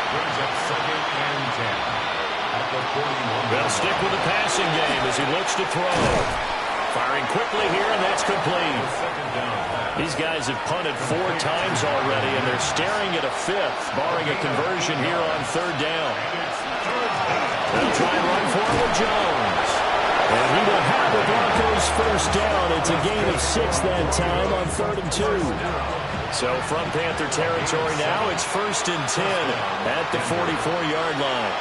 Brings up 2nd and 10. At the 41. They'll stick with the passing game as he looks to throw. Firing quickly here, and that's complete. These guys have punted 4 times already, and they're staring at a 5th, barring a conversion here on 3rd down. They'll try and run for it with Jones. And he will have the Broncos first down. It's a gain of 6 that time on 3rd and 2. So from Panther territory now, it's 1st and 10 at the 44-yard line.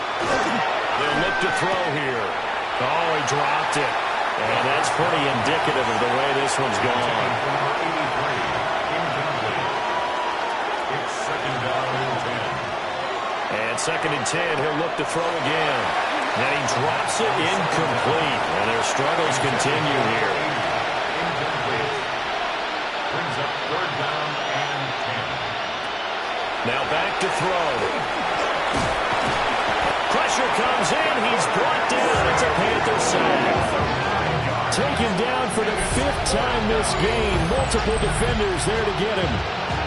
They'll look to throw here. Oh, he dropped it. And that's pretty indicative of the way this one's gone. And 2nd and 10, he'll look to throw again. And he drops it incomplete. And their struggles continue here. Brings up 3rd down and 10. Now back to throw. Pressure comes in. He's brought down. It's a Panther sack. Taken down for the 5th time this game. Multiple defenders there to get him.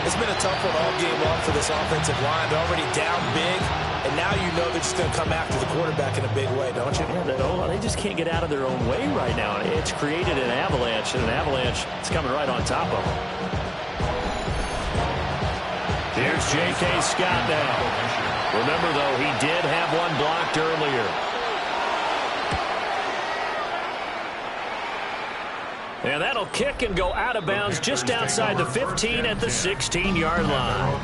It's been a tough one all game long for this offensive line. They're already down big, and now you know they're just going to come after the quarterback in a big way, don't you? Yeah, they just can't get out of their own way right now. It's created an avalanche, and an avalanche is coming right on top of them. Here's J.K. Scott now. Remember, though, he did have one blocked earlier. And that'll kick and go out of bounds just outside the 15 at the 16-yard line.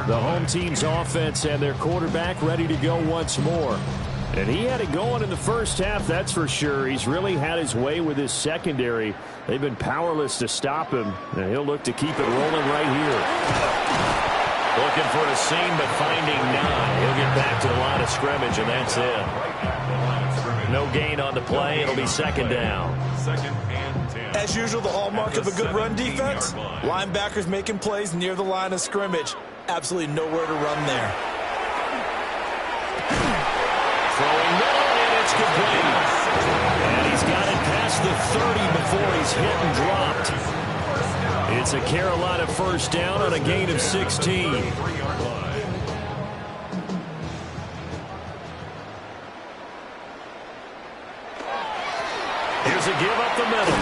The home team's offense and their quarterback ready to go once more. And he had it going in the first half, that's for sure. He's really had his way with his secondary. They've been powerless to stop him. And he'll look to keep it rolling right here. Looking for a seam, but finding none. He'll get back to the line of scrimmage, and that's it. No gain on the play. It'll be 2nd down. As usual, the hallmark of a good run defense, linebackers making plays near the line of scrimmage. Absolutely nowhere to run there. Throwing middle, and it's complete. And he's got it past the 30 before he's hit and dropped. It's a Carolina first down on a gain of 16. Here's a give up the middle.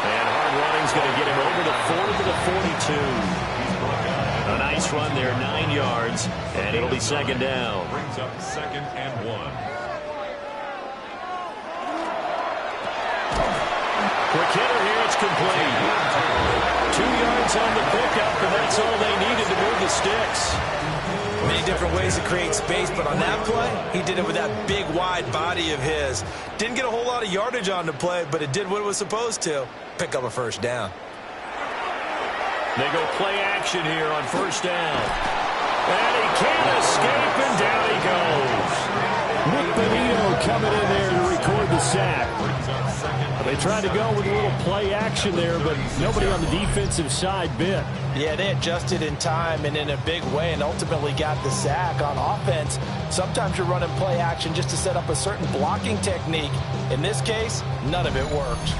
And hard running's going to get him over the 40 to the 42. A nice run there, 9 yards, and it'll be 2nd down. Brings up 2nd and 1. Quick hitter here, it's complete. 2 yards on the pickup, and that's all they needed to move the sticks. Many different ways to create space, but on that play, he did it with that big, wide body of his. Didn't get a whole lot of yardage on the play, but it did what it was supposed to. Pick up a first down. They go play action here on 1st down. And he can't escape, and down he goes. Nick Benito coming in there to record the sack. They tried to go with a little play action there, but nobody on the defensive side bit. Yeah, they adjusted in time and in a big way and ultimately got the sack. On offense, sometimes you're running play action just to set up a certain blocking technique. In this case, none of it worked.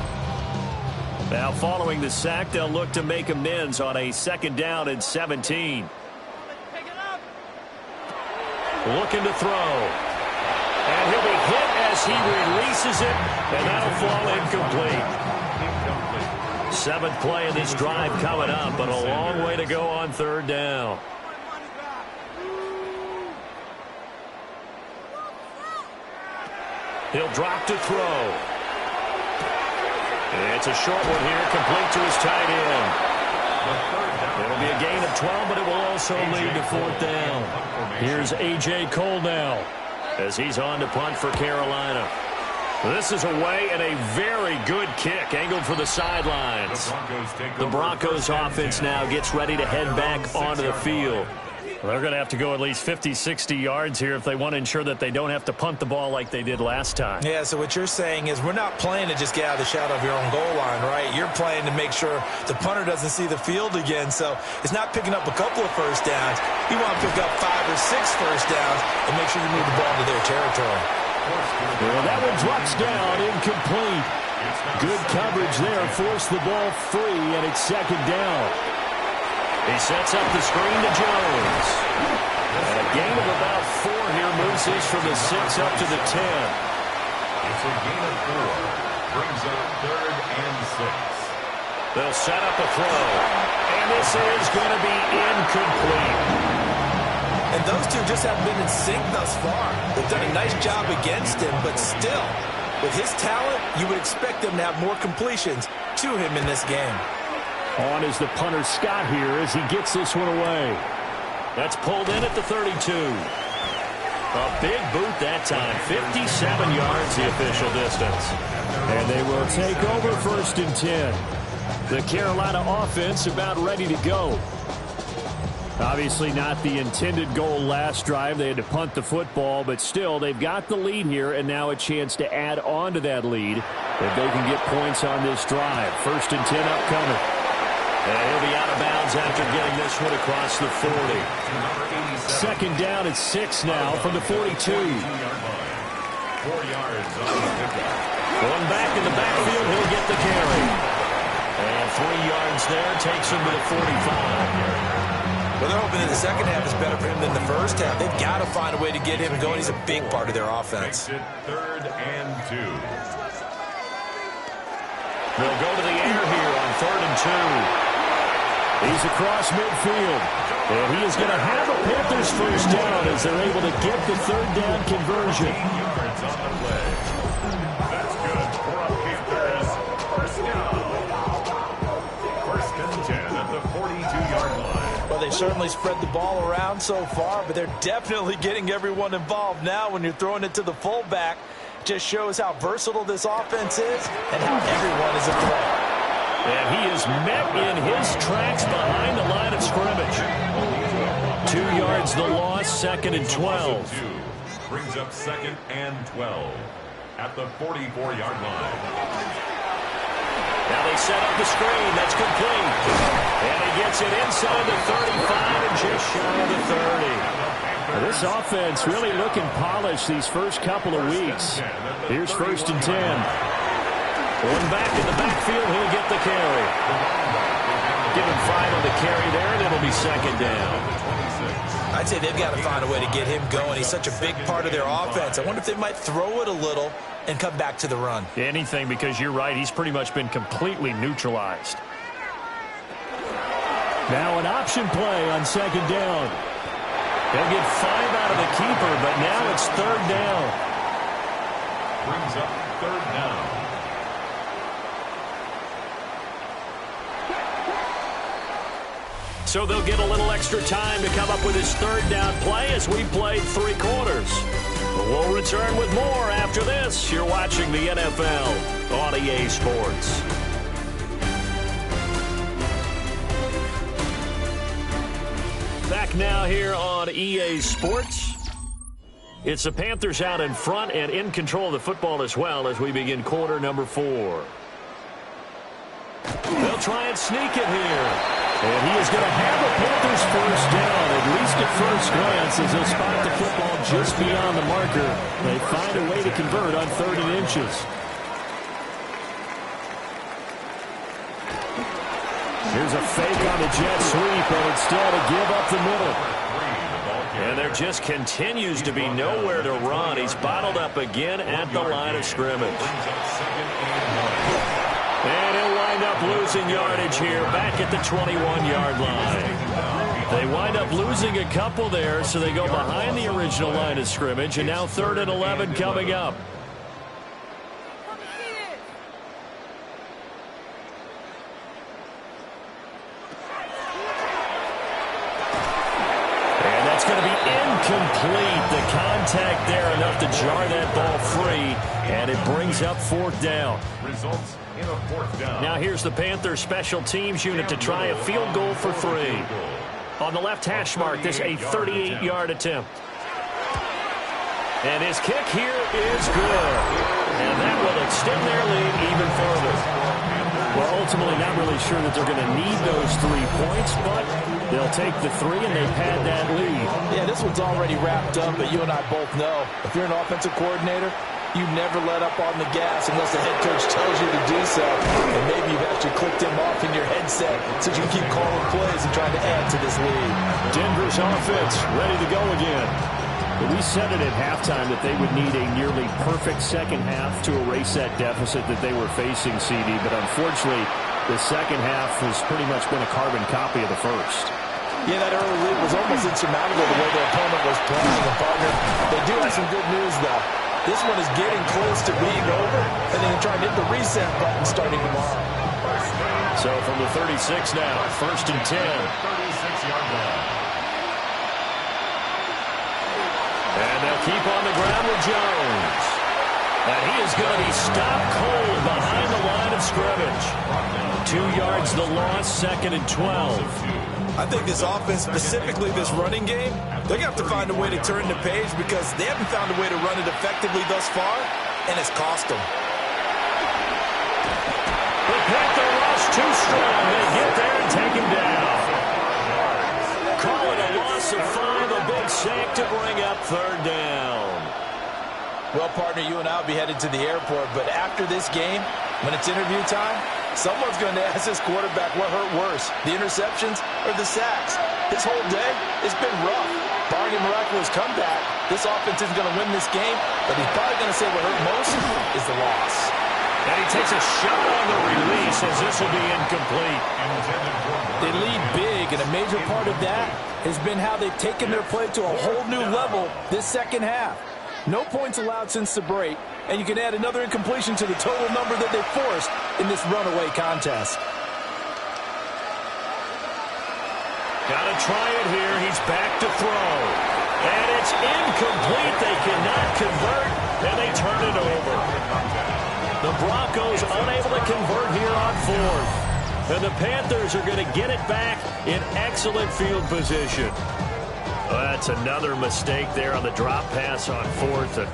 Now following the sack, they'll look to make amends on a 2nd down and 17. Looking to throw. And he'll be hit as he releases it, and that'll fall incomplete. 7th play of this drive coming up, but a long way to go on 3rd down. He'll drop to throw. It's a short one here, complete to his tight end. It'll be a gain of 12, but it will also lead to 4th down. Here's A.J. Cole now, as he's on to punt for Carolina. This is away and a very good kick angled for the sidelines. The Broncos offense now gets ready to head back onto the field. They're going to have to go at least 50, 60 yards here if they want to ensure that they don't have to punt the ball like they did last time. Yeah, so what you're saying is we're not playing to just get out of the shadow of your own goal line, right? You're playing to make sure the punter doesn't see the field again. So it's not picking up a couple of first downs. You want to pick up 5 or 6 first downs and make sure you move the ball into their territory. Well, that one drops down, incomplete. Good coverage there, forced the ball free, and it's 2nd down. He sets up the screen to Jones. And a gain of about 4 here moves this from the 6 up to the 10. It's a gain of 4. Brings up 3rd and 6. They'll set up a throw. And this is going to be incomplete. And those two just haven't been in sync thus far. They've done a nice job against him, but still, with his talent, you would expect them to have more completions to him in this game. On is the punter Scott here as he gets this one away. That's pulled in at the 32. A big boot that time. 57 yards the official distance. And they will take over 1st and 10. The Carolina offense about ready to go. Obviously not the intended goal last drive. They had to punt the football, but still they've got the lead here and now a chance to add on to that lead if they can get points on this drive. 1st and 10 upcoming. And he'll be out of bounds after getting this one across the 40. 2nd down at 6 now from the 42. 4 yards on the pickup. Going back in the backfield, he'll get the carry. And 3 yards there takes him to the 45. Well, they're hoping that the second half is better for him than the first half. They've got to find a way to get him going. He's a big part of their offense. 3rd and 2. They'll go to the air here on 3rd and 2. He's across midfield. And he is going to have a Panthers first down as they're able to get the 3rd down conversion. 8 yards on the play. That's good for a Panthers first down. 1st and 10 at the 42-yard line. Well, they certainly spread the ball around so far, but they're definitely getting everyone involved now when you're throwing it to the fullback. Just shows how versatile this offense is and how everyone is a threat. And he is met in his tracks behind the line of scrimmage. 2 yards the loss, 2nd and 12. Brings up 2nd and 12 at the 44-yard line. Now they set up the screen. That's complete. And he gets it inside the 35 and just shy of the 30. Well, this offense really looking polished these first couple of weeks. Here's 1st and 10. Going back in the backfield, he'll get the carry. Give him 5 on the carry there, and it'll be 2nd down. I'd say they've got to find a way to get him going. He's such a big part of their offense. I wonder if they might throw it a little and come back to the run. Anything, because you're right, he's pretty much been completely neutralized. Now an option play on 2nd down. They'll get 5 out of the keeper, but now it's 3rd down. Brings up 3rd down. So they'll get a little extra time to come up with his 3rd down play as we played 3 quarters. We'll return with more after this. You're watching the NFL on EA Sports. Back now here on EA Sports. It's the Panthers out in front and in control of the football as well as we begin quarter number 4. They'll try and sneak it here. And he is going to have a Panthers first down, at least at first glance, as they'll spot the football just beyond the marker. They find a way to convert on 3rd and inches. Here's a fake on the jet sweep, and instead a give up the middle. And there just continues to be nowhere to run. He's bottled up again at the line of scrimmage. And he'll wind up losing yardage here back at the 21-yard line. They wind up losing a couple there, so they go behind the original line of scrimmage, and now 3rd and 11 coming up. And that's going to be incomplete. The contact there enough to jar that ball free, and it brings up 4th down. Results in a 4th down. Now here's the Panthers special teams unit to try a field goal for 3. On the left hash mark, this a 38-yard attempt. And his kick here is good. And that will extend their lead even further. Well, ultimately not really sure that they're going to need those 3 points, but they'll take the 3 and they pad that lead. Yeah, this one's already wrapped up, but you and I both know if you're an offensive coordinator, you never let up on the gas unless the head coach tells you to do so. And maybe you've actually clicked him off in your headset so you can keep calling plays and trying to add to this lead. Denver's offense ready to go again. We said it at halftime that they would need a nearly perfect second half to erase that deficit that they were facing, CD. But unfortunately, the second half has pretty much been a carbon copy of the first. Yeah, that early lead was almost insurmountable the way their opponent was playing. And partner, they do have some good news, though. This one is getting close to being over, and they can try and hit the reset button starting tomorrow. So from the 36 now, 1st and 10. 36-yard line. And they'll keep on the ground with Jones. And he is going to be stopped cold behind the line of scrimmage. 2 yards the loss, 2nd and 12. I think this offense, specifically this running game, they're going to have to find a way to turn the page because they haven't found a way to run it effectively thus far, and it's cost them. The Panther rush too strong. They get there and take him down. Call it a loss of 5, a big sack to bring up 3rd down. Well, partner, you and I will be headed to the airport, but after this game, when it's interview time, someone's going to ask this quarterback what hurt worse, the interceptions or the sacks. His whole day, it's been rough. Barring a miraculous comeback, this offense isn't going to win this game, but he's probably going to say what hurt most is the loss. And he takes a shot on the release as this will be incomplete. They lead big, and a major part of that has been how they've taken their play to a whole new level this second half. No points allowed since the break, and you can add another incompletion to the total number that they forced in this runaway contest. Got to try it here. He's back to throw. And it's incomplete. They cannot convert, and they turn it over. The Broncos unable to convert here on 4th. And the Panthers are going to get it back in excellent field position. Well, that's another mistake there on the drop pass on 4th. And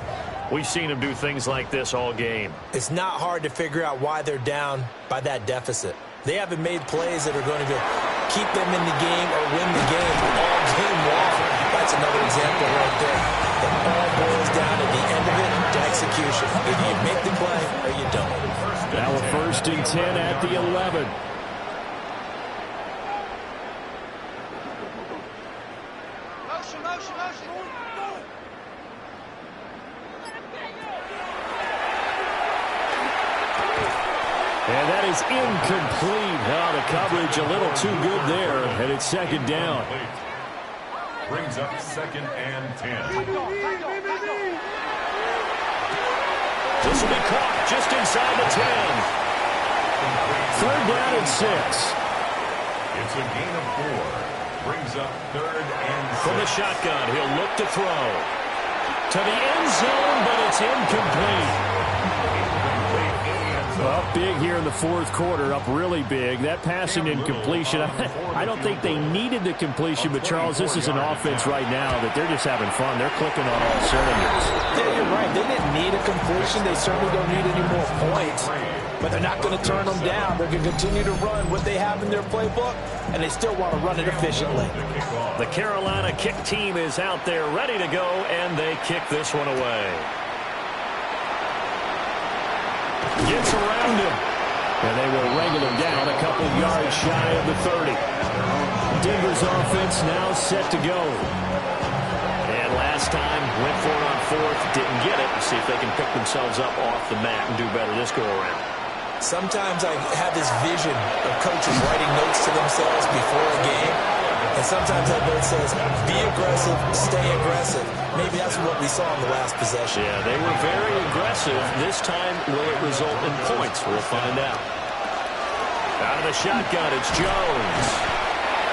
we've seen them do things like this all game. It's not hard to figure out why they're down by that deficit. They haven't made plays that are going to keep them in the game or win the game all game long. That's another example right there. It all boils down at the end of it to execution. Either you make the play or you don't. Now a 1st and 10 at the 11. And that is incomplete. Now the coverage a little too good there, and it's 2nd down. Brings up 2nd and 10. This will be caught just inside the 10. 3rd down and 6. It's a gain of 4. Brings up 3rd and 6. From the shotgun, he'll look to throw. To the end zone, but it's incomplete. Up big here in the 4th quarter, up really big. That passing incompletion, I don't think they needed the completion, but Charles, this is an offense right now that they're just having fun. They're clicking on all cylinders. Yeah, you're right. They didn't need a completion. They certainly don't need any more points, but they're not going to turn them down. They're going to continue to run what they have in their playbook, and they still want to run it efficiently. The Carolina kick team is out there ready to go, and they kick this one away. Gets around him. And they will wrangle him down a couple yards shy of the 30. Denver's offense now set to go. And last time, went for it on 4th, didn't get it. See if they can pick themselves up off the mat and do better this go-around. Sometimes I have this vision of coaches writing notes to themselves before a game. And sometimes that note says, be aggressive, stay aggressive. Maybe that's what we saw in the last possession. Yeah, they were very aggressive. This time, will it result in points? We'll find out. Out of the shotgun, it's Jones.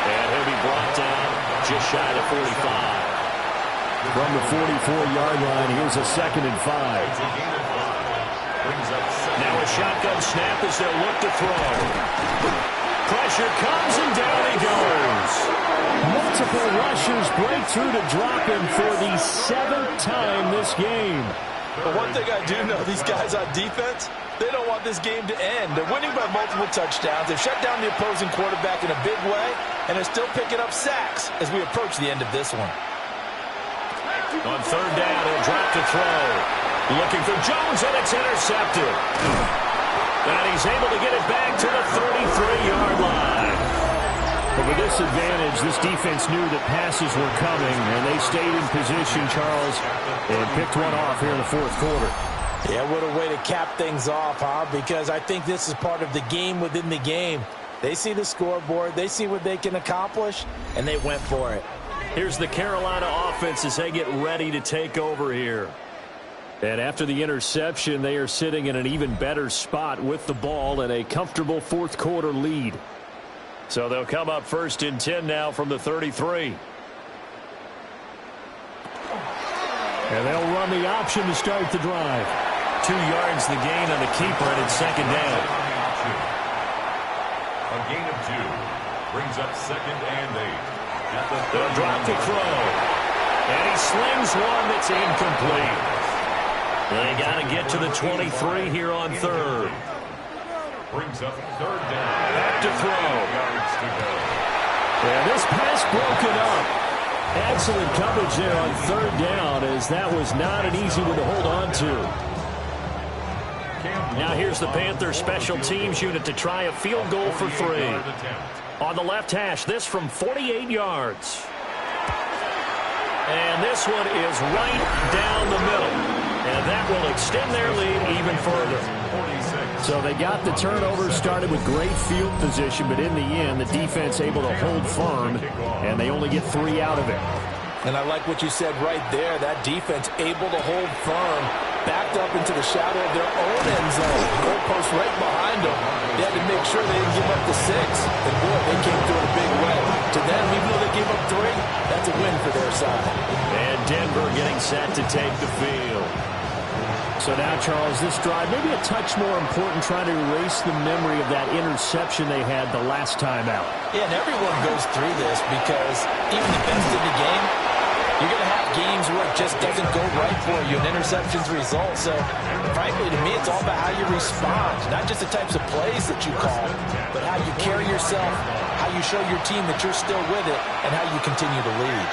And he'll be brought down just shy of 45. From the 44-yard line, here's a 2nd and 5. Now a shotgun snap as they'll look to throw. Pressure comes and down he goes. Multiple rushers break through to drop him for the 7th time this game. But one thing I do know, these guys on defense, they don't want this game to end. They're winning by multiple touchdowns. They've shut down the opposing quarterback in a big way, and they're still picking up sacks as we approach the end of this one. On 3rd down, he'll drop to throw. Looking for Jones, and it's intercepted. And he's able to get it back to the 33-yard line. But with this advantage, this defense knew that passes were coming, and they stayed in position, Charles, and picked one off here in the fourth quarter. Yeah, what a way to cap things off, huh? Because I think this is part of the game within the game. They see the scoreboard, they see what they can accomplish, and they went for it. Here's the Carolina offense as they get ready to take over here. And after the interception, they are sitting in an even better spot with the ball and a comfortable fourth quarter lead. So they'll come up 1st and 10 now from the 33. And they'll run the option to start the drive. 2 yards the gain on the keeper, and it's 2nd down. A gain of 2 brings up 2nd and 8. They'll drop to throw. And he slings one that's incomplete. They got to get to the 23 here on 3rd. Brings up 3rd down. Back to throw. Yards to go. And this pass broken up. Excellent coverage there on 3rd down, as that was not an easy one to hold on to. Now here's the Panthers special teams unit to try a field goal for 3. On the left hash, this from 48 yards. And this one is right down the middle. And that will extend their lead even further. So they got the turnover, started with great field position, but in the end, the defense able to hold firm, and they only get 3 out of it. And I like what you said right there. That defense able to hold firm, backed up into the shadow of their own end zone. Goalpost right behind them. They had to make sure they didn't give up the 6. And boy, they came through in a big way. To them, even though they gave up 3, that's a win for their side. And Denver getting set to take the field. So now, Charles, this drive maybe a touch more important, trying to erase the memory of that interception they had the last time out. Yeah, and everyone goes through this because even the best in the game, you're going to have games where it just doesn't go right for you, and interceptions result. So, frankly, to me, it's all about how you respond, not just the types of plays that you call, but how you carry yourself, how you show your team that you're still with it, and how you continue to lead.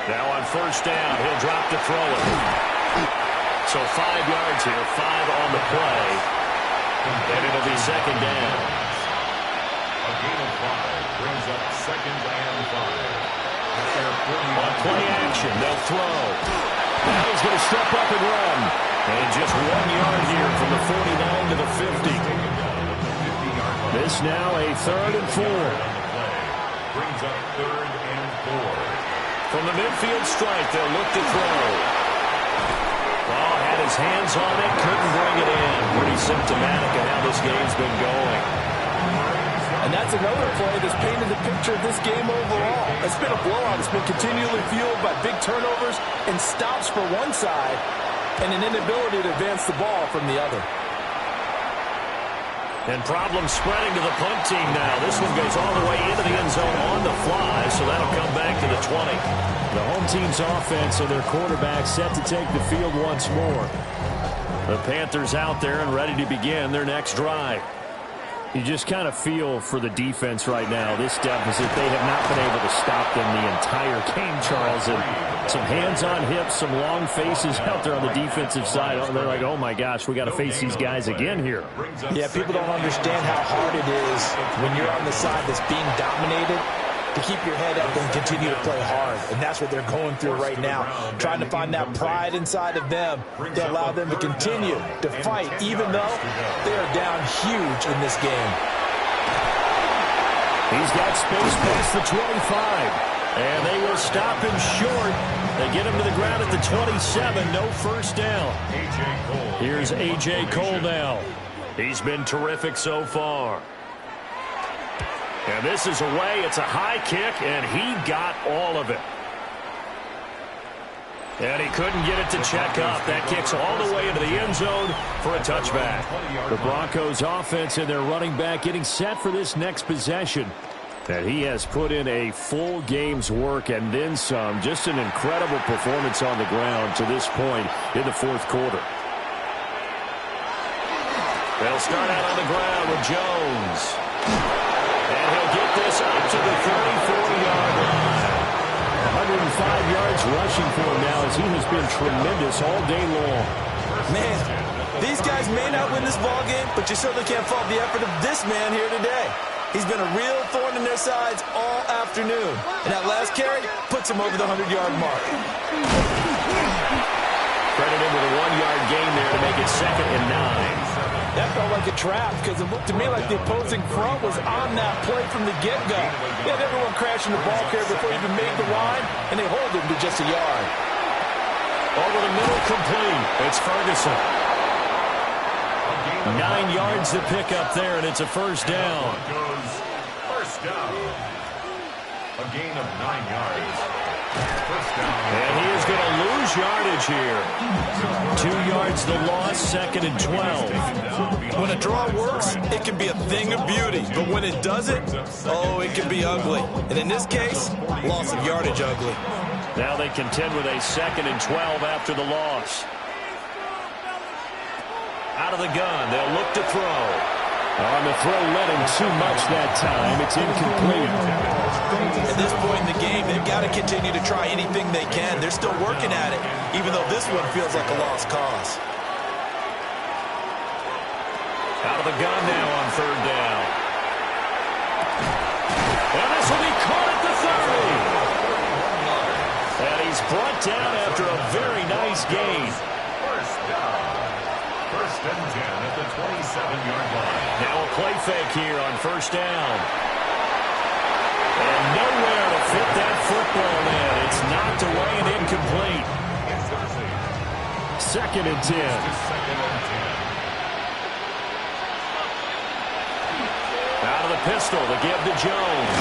Now on 1st down, he'll drop to throw it. So 5 yards here, 5 on the play. And it'll be 2nd down. A gain of 5 brings up 2nd and 5. On play action, they'll throw. Now he's going to step up and run. And just 1 yard here from the 49 to the 50. This now a 3rd and 4. Brings up 3rd and 4. From the midfield strike, they'll look to throw. Oh, had his hands on it, couldn't bring it in. Pretty symptomatic of how this game's been going. And that's another play that's painted the picture of this game overall. It's been a blowout. It's been continually fueled by big turnovers and stops for one side and an inability to advance the ball from the other. And problems spreading to the punt team now. This one goes all the way into the end zone on the fly, so that'll come back to the 20. The home team's offense and their quarterback set to take the field once more. The Panthers out there and ready to begin their next drive. You just kind of feel for the defense right now. This deficit, they have not been able to stop them the entire game, Charles. And some hands on hips, some long faces out there on the defensive side. They're like, oh my gosh, we got to face these guys again here. Yeah, people don't understand how hard it is when you're on the side that's being dominated to keep your head up and continue to play hard. And that's what they're going through right now, trying to find that pride inside of them to allow them to continue to fight, even though they are down huge in this game. He's got space past the 25. And they will stop him short. They get him to the ground at the 27. No 1st down. Here's A.J. Cole now. He's been terrific so far. And this is away. It's a high kick, and he got all of it. And he couldn't get it to check up. That kicks all the way into the end zone for a touchback. The Broncos offense and their running back getting set for this next possession. And he has put in a full game's work and then some. Just an incredible performance on the ground to this point in the fourth quarter. They'll start out on the ground with Jones. And he'll get this up to the 34-yard line. 105 yards rushing for him now as he has been tremendous all day long. Man, These guys may not win this ball game, but you certainly can't fault the effort of this man here today. He's been a real thorn in their sides all afternoon. And that last carry puts him over the 100-yard mark. Credit him with a 1-yard gain there to make it 2nd and 9. That felt like a trap because it looked to me like the opposing front was on that play from the get-go. They had everyone crashing the ball carrier before he even made the line, and they hold him to just a yard. Over the middle, complete. It's Ferguson. 9 yards to pick up there, and it's a first down. First down. A gain of 9 yards. First down. And he is going to lose yardage here. 2 yards the loss, 2nd and 12. When a draw works, it can be a thing of beauty. But when it doesn't, oh, it can be ugly. And in this case, loss of yardage ugly. Now they contend with a 2nd and 12 after the loss. Out of the gun, they'll look to throw. On the throw, led him too much that time. It's incomplete. At this point in the game, they've got to continue to try anything they can. They're still working at it, even though this one feels like a lost cause. Out of the gun now on 3rd down. And this will be caught at the 30. And he's brought down after a very nice gain. First down. First and 10 at the 27-yard line. Now a play fake here on 1st down. And nowhere to fit that football in. It's knocked away and incomplete. 2nd and 10. Out of the pistol to give to Jones.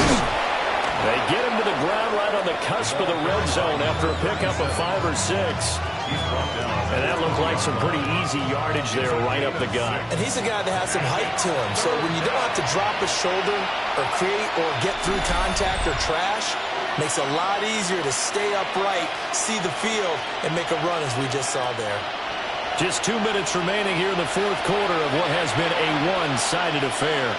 They get him to the ground right on the cusp of the red zone after a pickup of 5 or 6. And that looked like some pretty easy yardage there right up the gut. And he's a guy that has some height to him. So when you don't have to drop a shoulder or create or get through contact or trash, makes it a lot easier to stay upright, see the field, and make a run as we just saw there. Just 2 minutes remaining here in the 4th quarter of what has been a one-sided affair.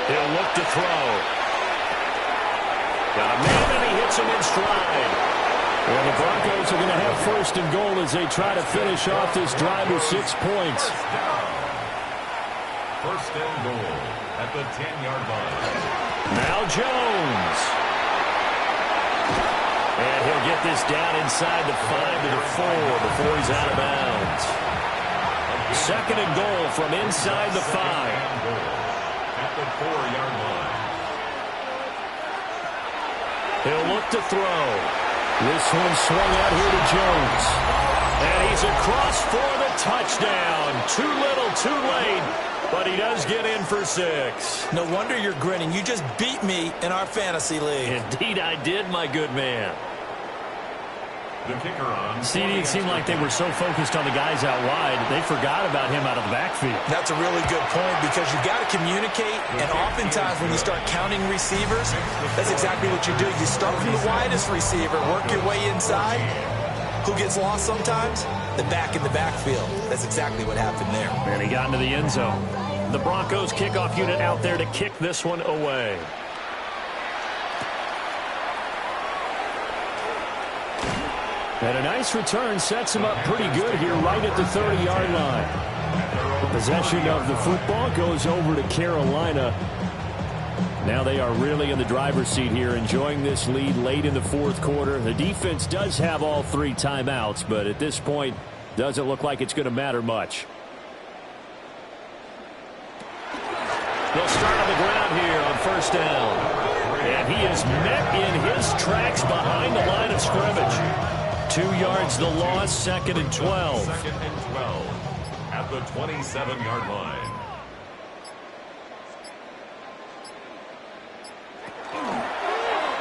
He'll look to throw. Got a man, and he hits him in stride. Well, the Broncos are going to have 1st and goal as they try to finish off this drive with 6 points. First and goal at the 10-yard line. Now Jones. And he'll get this down inside the 5 to the 4 before he's out of bounds. 2nd and goal from inside the 5. At the 4-yard line. He'll look to throw. This one swung out here to Jones. And he's across for the touchdown. Too little, too late. But he does get in for 6. No wonder you're grinning. You just beat me in our fantasy league. Indeed I did, my good man. The kicker on. See, it seemed like they were so focused on the guys out wide, they forgot about him out of the backfield. That's a really good point because you've got to communicate, and oftentimes when you start counting receivers, that's exactly what you do. You start from the widest receiver, work your way inside. Who gets lost sometimes? The back in the backfield. That's exactly what happened there. And he got into the end zone. The Broncos kickoff unit out there to kick this one away. And a nice return sets him up pretty good here right at the 30-yard line. The possession of the football goes over to Carolina. Now they are really in the driver's seat here, enjoying this lead late in the 4th quarter. The defense does have all 3 timeouts, but at this point, doesn't look like it's going to matter much. They'll start on the ground here on 1st down. And he is met in his tracks behind the line of scrimmage. 2 yards the loss, 2nd and 12. 2nd and 12 at the 27-yard line.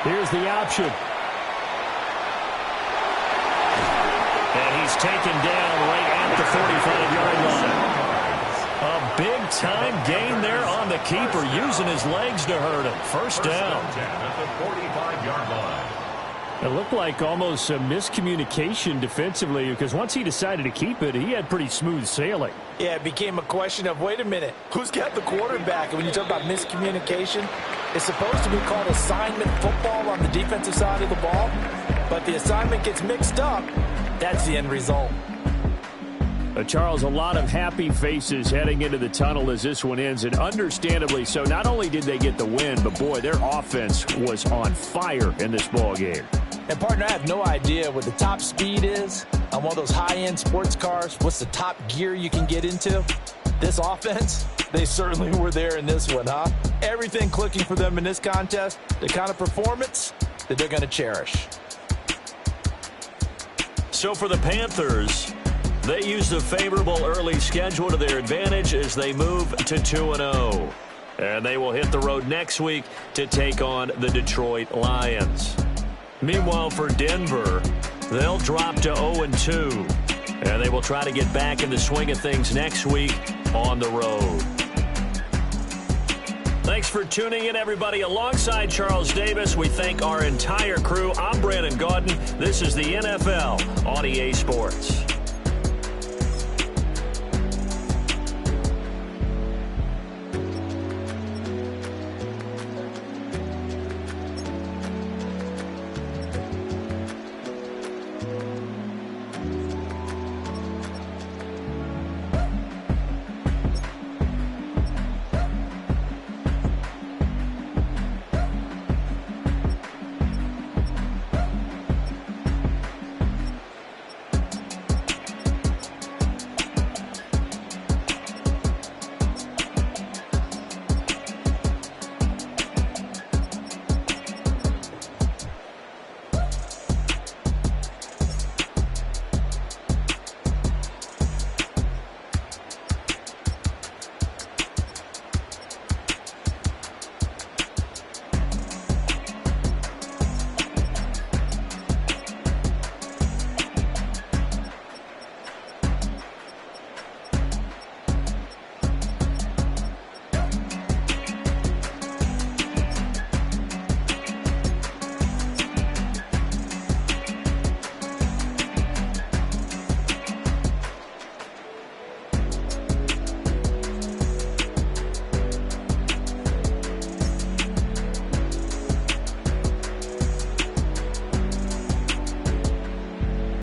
Here's the option. And he's taken down right at the 45-yard line. A big-time gain there on the keeper, using his legs to hurt him. First down. At the 45-yard line. It looked like almost a miscommunication defensively because once he decided to keep it, he had pretty smooth sailing. Yeah, it became a question of, wait a minute, who's got the quarterback? And when you talk about miscommunication, it's supposed to be called assignment football on the defensive side of the ball. But the assignment gets mixed up. That's the end result. Charles, a lot of happy faces heading into the tunnel as this one ends, and understandably so. Not only did they get the win, but, boy, their offense was on fire in this ball game. And, partner, I have no idea what the top speed is on one of those high-end sports cars. What's the top gear you can get into? This offense, they certainly were there in this one, huh? Everything clicking for them in this contest, the kind of performance that they're going to cherish. So for the Panthers, they use the favorable early schedule to their advantage as they move to 2-0. And they will hit the road next week to take on the Detroit Lions. Meanwhile, for Denver, they'll drop to 0-2. And they will try to get back in the swing of things next week on the road. Thanks for tuning in, everybody. Alongside Charles Davis, we thank our entire crew. I'm Brandon Gaudin. This is the NFL on EA Sports.